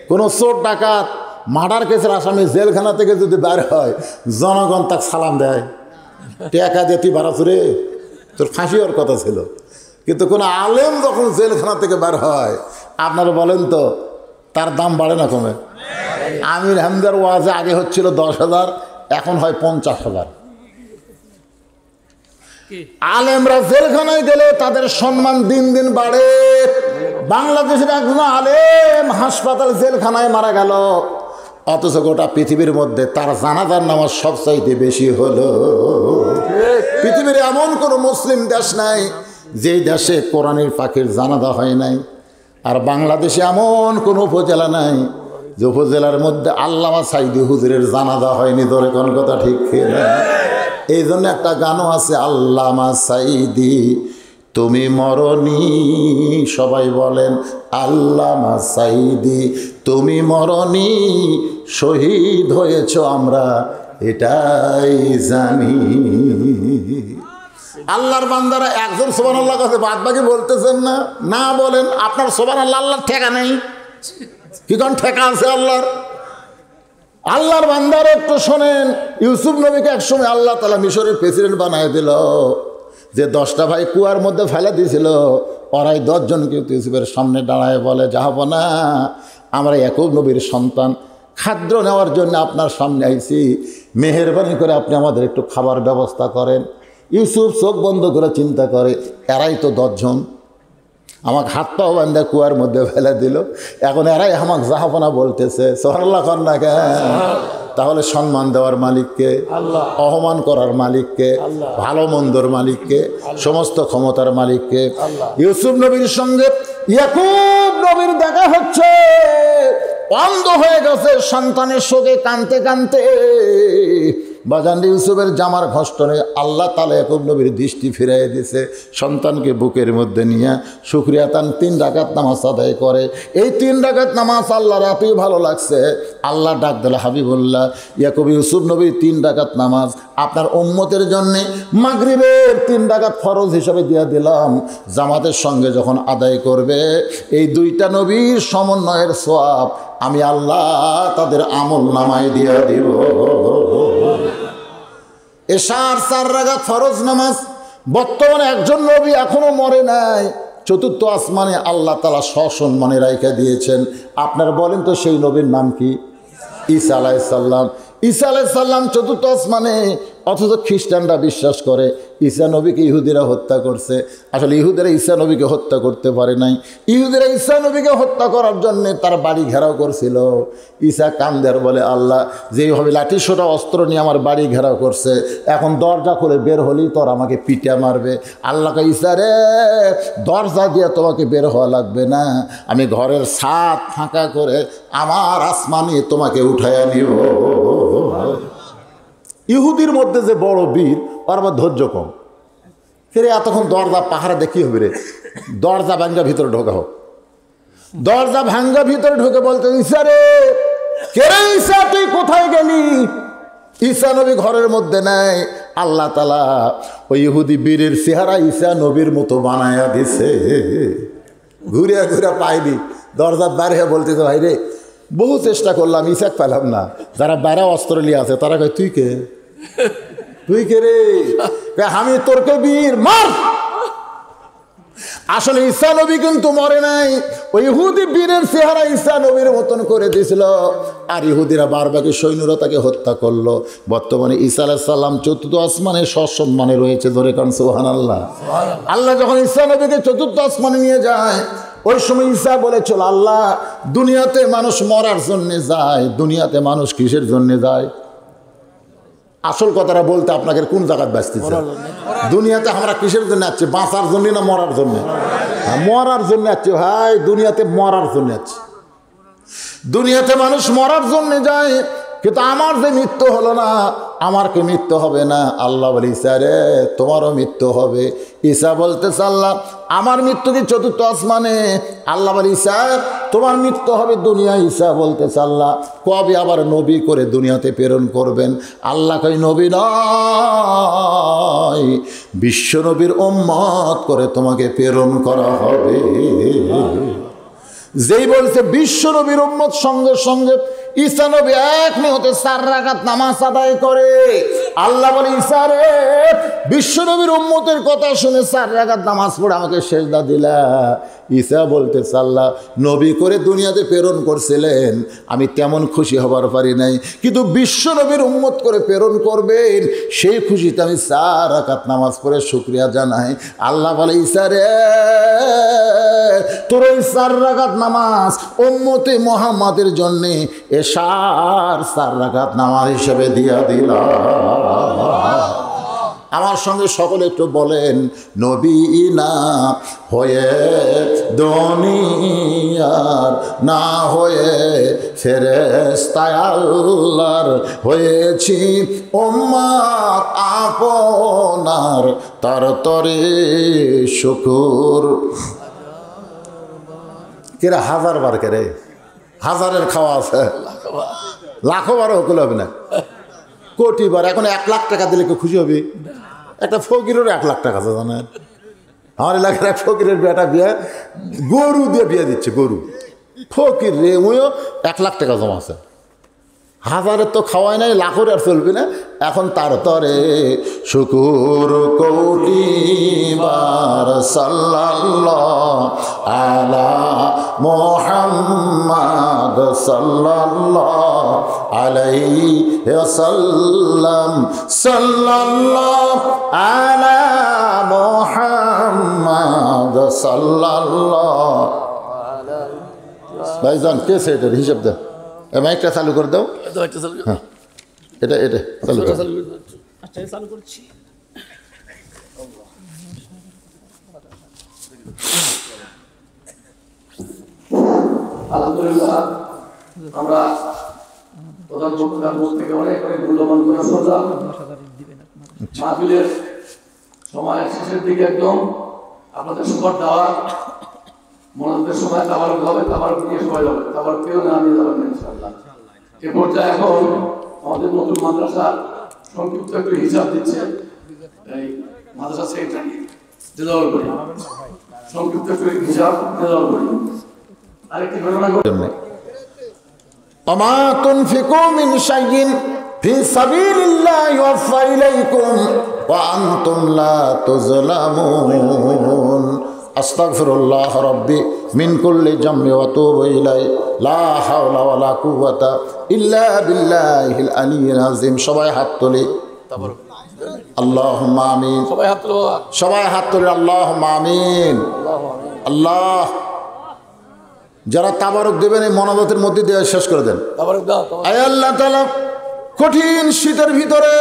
কোনো চোর ডাকাত মার্ডার কেসের আসামি জেলখানা থেকে যদি বের হয়, জনগণ তাকে সালাম দেয়, টাকা দিয়ে তুই বাড়াছ রে, তোর ফাঁসি হওয়ার কথা ছিল। কিন্তু কোনো আলেম যখন জেলখানা থেকে বের হয়, আপনারা বলেন তো তার দাম বাড়ে না কমে? আমির হামদার ওয়াজে আগে হচ্ছিল 10,000, এখন হয় 50,000। আলেমরা জেলখানায় গেলে তাদের সম্মান দিন দিন বাড়ে। বাংলাদেশের একজন আলেম হাসপাতাল জেলখানায় মারা গেল, অথচ গোটা পৃথিবীর মধ্যে তার জানাজার নামাজ সবচাইতে বেশি হলো। পৃথিবীর এমন কোনো মুসলিম দেশ নাই যেই দেশে কোরআনের পাখির জানাজা হয় নাই। আর বাংলাদেশে এমন কোনো উপজেলা নাই যে উপজেলার মধ্যে আল্লামা সাইদি হুজুরের জানাজা হয়নি। ধরে কোন কথা ঠিক না? এই জন্য একটা গানও আছে, আল্লামা সাইদি তুমি মরনি, সবাই বলেন আল্লামা সাইদি তুমি মরনি, শহীদ হয়েছ আমরা এটাই জানি। আল্লাহর বান্দারা একজন সুবহানাল্লাহ কাছে বাদ বাকি বলতেছেন না, না বলেন আপনার সুবহানাল্লাহ আল্লাহর ঠেকা নেই, কি কোন ঠেকা আছে আল্লাহর? আল্লাহর বান্দারা একটু শোনেন, ইউসুফ নবীকে একসময় আল্লাহ তাআলা মিশরের প্রেসিডেন্ট বানায় দিল, যে 10টা ভাই কুয়ার মধ্যে ফেলে দিয়েছিল, ওরাই 10 জনকে ইউসুফের সামনে দাঁড়ায় বলে, জাহাপনা আমরা ইয়াকুব নবীর সন্তান, খাদ্য নেওয়ার জন্য আপনার সামনে আইছি, মেহেরবানি করে আপনি আমাদের একটু খাবার ব্যবস্থা করেন। ইউসুফ চোখ বন্ধ করে চিন্তা করে, এরাই তো 10 জন, আমাকে হাত পাও বান্ধা কুয়ার মধ্যে ফেলে দিল, এখন এরাই আমাকে জাহাপনা বলতেছে, সুবহানাল্লাহ কর না কেন? তাহলে সম্মান দেওয়ার মালিককে, অপমান করার মালিককে, ভালো মন্দর মালিককে, সমস্ত ক্ষমতার মালিককে। ইউসুফ নবীর সঙ্গে ইয়াকুব নবীর দেখা হচ্ছে, অন্ধ হয়ে গেছে সন্তানের শোকে কাঁদতে কাঁদতে। বাজান ইউসুফের জামার ঘষ্টনে আল্লাহ তাআলা ইয়াকুব নবীর দৃষ্টি ফিরিয়ে দিয়েছে, সন্তানকে বুকের মধ্যে নিয়ে শুকরিয়া তান 3 রাকাত নামাজ আদায় করে। এই 3 রাকাত নামাজ আল্লাহর এতই ভালো লাগছে, আল্লাহ ডাক দিল, হাবিবুল্লাহ ইয়াকুব ইউসুফ নবীর 3 রাকাত নামাজ আপনার উম্মতের জন্য মাগরিবের 3 রাকাত ফরজ হিসাবে দিয়ে দিলাম, জামাতের সঙ্গে যখন আদায় করবে এই 2টা নবীর সমন্বয়ের সওয়াব আমি আল্লাহ তাদের আমল নামায় দিয়ে দিব। এশার 4 রাকাত ফরজ নামাজ, বর্তমানে একজন নবী এখনো মরে নাই, 4র্থ আসমানে আল্লাহ তাআলা সসম্মানে রাইখা দিয়েছেন। আপনারা বলেন তো সেই নবীর নাম কি? ঈসা আলাইহিস সালাম। ঈসা আলাইহিস সালাম 4র্থ আসমানে, অথচ খ্রিস্টানরা বিশ্বাস করে ঈসা নবীকে ইহুদিরা হত্যা করছে। আসলে ইহুদিরা ঈসা নবীকে হত্যা করতে পারে নাই, ইহুদিরা ঈসা নবীকে হত্যা করার জন্য তার বাড়ি ঘেরাও করছিল। ঈসা কান্দের বলে, আল্লাহ যেইভাবে লাঠি সোটা অস্ত্র নিয়ে আমার বাড়ি ঘেরাও করছে, এখন দরজা খুলে বের হলেই তোর আমাকে পিটা মারবে। আল্লাহকে, ঈসা রে দরজা দিয়ে তোমাকে বের হওয়া লাগবে না, আমি ঘরের ছাদ ফাঁকা করে আমার আসমানে তোমাকে উঠাইয়া নিব। ইহুদির মধ্যে যে বড় বীর, ওর আবার ধৈর্য কম। ফিরে এতক্ষণ দরজা পাহারা দেখি হবে রে, দরজা ভাঙ্গা ভিতরে ঢোকা হোক। দরজা ভাঙ্গা ভিতরে ঢুকে বলতে, ঈসা রে, কে রে ঈসা, তুই কোথায় গেলি? ঈসা নবী ঘরের মধ্যে নাই। আল্লাহ তাআলা ওই ইহুদি বীরের চেহারা ঈসা নবীর মতো বানায়া দিছে। ঘুরিয়া ঘুরিয়া পাইনি, দরজার বাইরে বলতেছে, ভাই রে বহু চেষ্টা করলাম, ঈসাক পেলাম না। যারা বাইরে অস্ত্র নিয়ে আছে তারা কয়, তুই কে? তুই কে রে? আমি তোরকে বীর, মার। আসলে ঈসা নবী কিন্তু মরে নাই, ওই ইহুদি বীরের চেহারা ঈসা নবীর মতন করে দিয়েছিল, আর ইহুদিরা বারবাকি সৈন্যরা তাকে হত্যা করলো। বর্তমানে ঈসা আলাইহিস সালাম 4র্থ আসমানে সসম্মানে রয়েছে, ধরে কান সুবহানাল্লাহ। আল্লাহ যখন ঈসা নবীকে 4র্থ আসমানে নিয়ে যায়, ওই সময় ঈসা বলেছিল, আল্লাহ দুনিয়াতে মানুষ মরার জন্যে যায়, দুনিয়াতে মানুষ কিসের জন্যে যায়? আসল কথাটা বলতে আপনাকে কোন জায়গায় বাঁচতেছে? দুনিয়াতে আমরা কিসের জন্য আছি? বাঁচার জন্য না মরার জন্য? মরার জন্য আছি ভাই, দুনিয়াতে মরার জন্য আছি। দুনিয়াতে মানুষ মরার জন্য যায়, কিন্তু আমার যে মৃত্যু হলো না, আমার কি মৃত্যু হবে না? আল্লাহ বলে, ঈসা রে তোমারও মৃত্যু হবে। ঈসা বলতেছে, আল্লাহ আমার মৃত্যু কি 4র্থ আসমানে? আল্লাহ বলে, ঈসা তোমার মৃত্যু হবে দুনিয়ায়। ঈসা বলতেছে, আল্লাহ কবে আবার নবী করে দুনিয়াতে প্রেরণ করবেন? আল্লাহ কই, নবী নয়, বিশ্ব নবীর উম্মত করে তোমাকে প্রেরণ করা হবে। যেই বলছে বিশ্ব নবীর উম্মত, সঙ্গে সঙ্গে ঈসা নবী 1 নিয়তে 4 রাকাত নামাজ আদায় করে। আল্লাহ বলে, ঈসা রে বিশ্ব নবীর উম্মতের কথা শুনে 4 রাকাত নামাজ পড়ে আমাকে সেজদা দিলা। ঈসা বলতেছে, আল্লাহ নবী করে দুনিয়াতে প্রেরণ করছিলেন, আমি তেমন খুশি হবার পারি নাই, কিন্তু বিশ্ব নবীর উম্মত করে প্রেরণ করবেন সেই খুশিতে আমি 4 রাকাত নামাজ পড়ে শুকরিয়া জানাই। আল্লাহ বলে, ঈসা রে তোর ওই 4 রাকাত নামাজ উম্মতে মুহাম্মাদের জন্যে এশার 4 রাকাত নামাজ হিসেবে দিয়া দিলাম। আমার সঙ্গে সকলে একটু বলেন, নবী না হয়ে দুনিয়ার, না হয়ে ফেরেশতায় আল্লাহর, হয়েছি উম্মত আপনার, তার তরে শুকুর। কেরা 1000 বার কেরে, 1000-এর খাওয়া আছে, লাখো বারও হকুল হবে না, কোটি বার। এখন 1 লাখ টাকা দিলে কেউ খুশি হবে? একটা ফকিরের 1 লাখ টাকা আছে জানেন? আমার এলাকার এক ফকিরের বেটা বিয়ে গরু দিয়ে বিয়ে দিচ্ছে, গরু। ফকির রে, ওইও 1 লাখ টাকা জমা আছে। 1000-এর তো খাওয়াই নাই, লাখের আর চলবে না। এখন তার তরে শুকুর কোটি বার, সাল্লাল্লাহু আলা মুহাম্মাদ সাল্লাল্লাহু আলাইহি ওয়াসাল্লাম, সাল্লাল্লাহু আলা মুহাম্মাদ সাল্লাল্লাহু। ভাইজান কে সেটার হিসাব দেন, মাইকটা চালু করে দাও। হ্যাঁ, এটা চালু করো। আচ্ছা, চালু করছি। আলহামদুলিল্লাহ, আমরা প্রধান বক্তার মুখ থেকে অনেক মূল্যবান কথা শুনলাম। মাহফিলের সময় শেষের দিকে একদম আপনাদের সবার দাওয়াত, মনোযোগের সময় খাবার হবে, খাবার নিয়ে সবাই যাবে, খাবার কেউ না নিয়ে যাবেন ইনশাআল্লাহ। এ পর্যায়ে এখন আমাদের নতুন মাদ্রাসা সংক্ষিপ্ত একটু হিসাব দিচ্ছে এই মাদ্রাসা সেক্রেটারি জেদাউল করি, সংক্ষিপ্ত একটু হিসাব জেদাউল করি। আরেকটি ঘটনা ঘটে, ওমা তুনফিকু মিন শাইইন ফি সাবিলিল্লাহি ইউওয়াফা ইলাইকুম ওয়া আনতুম লা তুযলামুন। আস্তাগফিরুল্লাহ রাব্বি মিন কুল্লি জামমি ওয়া আতুবু ইলাইহি, লা হাওলা ওয়া লা কুওয়াতা ইল্লা বিল্লাহিল আলিয়্যিল আযীম। সবাই হাত তুলি, আল্লাহুম্মা আমিন। সবাই হাত তোলো, সবাই হাত তুলি, আল্লাহুম্মা আমিন। আল্লাহ, যারা তাবারক দেবেন এই মনোবতের মধ্যে দিয়ে শেষ করে দেন। আয় আল্লাহ তাআলা, কঠিন শীতের ভিতরে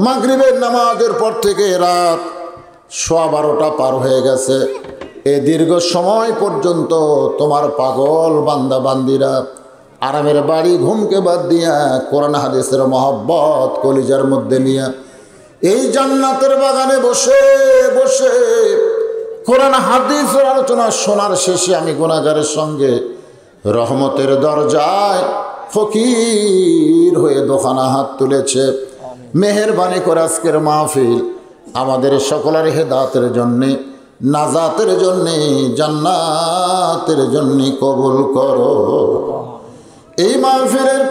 মাগরিবের নামাজের পর থেকে রাত 12:15 পার হয়ে গেছে। এই দীর্ঘ সময় পর্যন্ত তোমার পাগল বান্দা বান্দিরা আরামের বাড়ি ঘুমকে বাদ দিয়া কোরআন হাদিসের মহব্বত কলিজার মধ্যে নিয়ে এই জান্নাতের বাগানে বসে বসে কোরআন হাদিসের আলোচনা শোনার শেষে আমি গুনাহগারের সঙ্গে রহমতের দরজায় ফকির হয়ে দোকানা হাত তুলেছে। মেহেরবানি করে আজকের মাহফিল আমাদের সকলের হেদায়েতের জন্যে, নাজাতের জন্যে, জান্নাতের জন্যে কবুল করো। এই মাহফিলের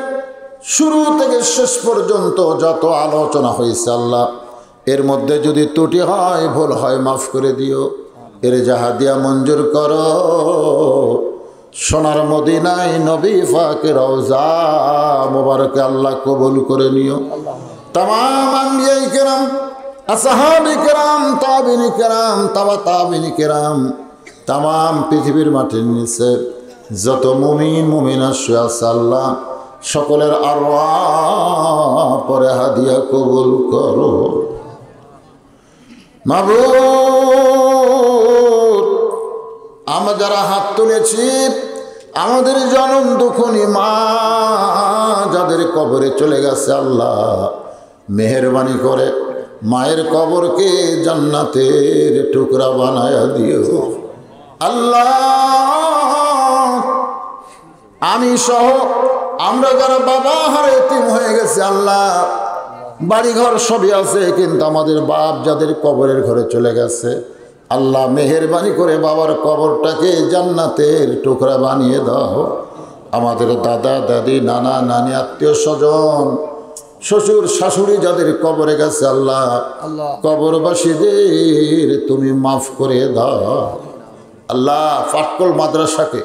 শুরু থেকে শেষ পর্যন্ত যত আলোচনা হয়েছে আল্লাহ, এর মধ্যে যদি ত্রুটি হয়, ভুল হয়, মাফ করে দিও। এর জাহাদিয়া মঞ্জুর করো। সোনার মদিনায় নবী পাকের রওজা মোবারকে আল্লাহ কবুল করে নিও। তামাম আম্বিয়ায়ে কেরাম, আসহাবে কেরাম, তাবিঈনে কেরাম, তাবিঈনে কেরাম, তামাম পৃথিবীর মাটির নিচে যত মুমিন মুমিনা শুয়ে আছে আল্লাহ, সকলের আরওয়াহ পরে হাদিয়া কবুল করো। মাবুদ, আমরা যারা হাত তুলেছি, আমাদের জনম দুঃখনী মা যাদের কবরে চলে গেছে আল্লাহ, মেহেরবানি করে মায়ের কবরকে জান্নাতের টুকরা বানায়া দিও আল্লাহ। আমি সহ আমরা যারা বাবা হারে এতিম হয়ে গেছে আল্লাহ, বাড়িঘর সবই আছে, কিন্তু আমাদের বাপ যাদের কবরের ঘরে চলে গেছে আল্লাহ, মেহেরবানি করে বাবার কবরটাকে জান্নাতের টুকরা বানিয়ে দাও। আমাদের দাদা দাদি, নানা নানি, আত্মীয় স্বজন, শ্বশুর শাশুড়ি যাদের কবরে গেছে আল্লাহ, কবরবাসীদের তুমি মাফ করে দাও আল্লাহ। ফাটকল মাদ্রাসাকে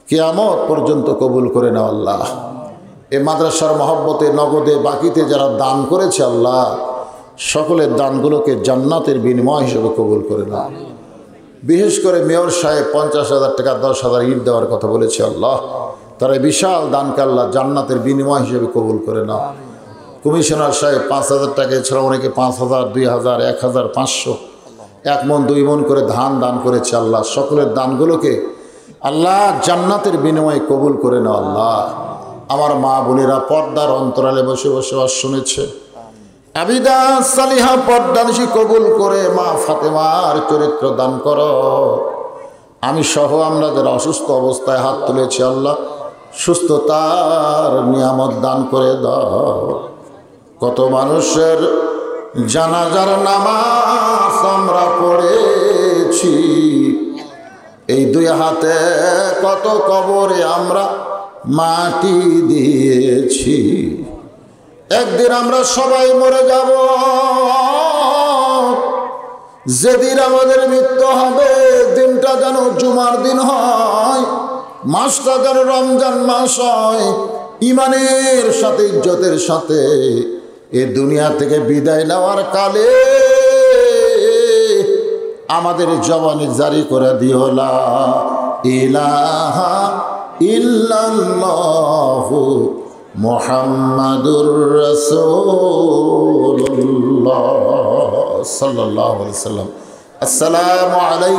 কিয়ামত পর্যন্ত কবুল করে নাও আল্লাহ। এই মাদ্রাসার মহব্বতে, নগদে, বাকিতে যারা দান করেছে আল্লাহ, সকলের দানগুলোকে জান্নাতের বিনিময় হিসেবে কবুল করে নাও। বিশেষ করে মেয়র সাহেব 50,000 টাকা 10,000 ইট দেওয়ার কথা বলেছে আল্লাহ, তারা বিশাল দানকে আল্লাহ জান্নাতের বিনিময় হিসেবে কবুল করে নাও। কমিশনার সাহেব 5,000 টাকা এছাড়া অনেকে 5,000, 2,000, 1,000, 500, 1 মণ 2 মণ করে দান করেছে। আল্লাহ সকলের দানগুলোকে আল্লাহ জান্নাতের বিনিময়ে কবুল করে নাও আল্লাহ। আমার মা বোনেরা পর্দার অন্তরালে বসে বসে শুনেছে, আবিদা সালিহা পর্দানিশি কবুল করে মা ফাতেমার চরিত্র দান করো। আমি সহ আমরা যারা অসুস্থ অবস্থায় হাত তুলেছি আল্লাহ সুস্থতার নিয়ামত দান করে দাও। কত মানুষের জানাজার নামাজ আমরা পড়েছি, এই 2 হাতে কত কবরে আমরা মাটি দিয়েছি। একদিন আমরা সবাই মরে যাব, যেদিন আমাদের মৃত্যু হবে দিনটা যেন জুমার দিন হয়, মাসটা যেন রমজান মাস হয়। ইমানের সাথে ইজ্জতের সাথে এ দুনিয়া থেকে বিদায় নেওয়ার কালে আমাদের জবানে জারি করে দিও লা ইলাহা ইল্লাল্লাহু মুহাম্মাদুর রাসূলুল্লাহ সাল্লাল্লাহু আলাইহি ওয়াসাল্লাম। আসসালামু আলাইকুম।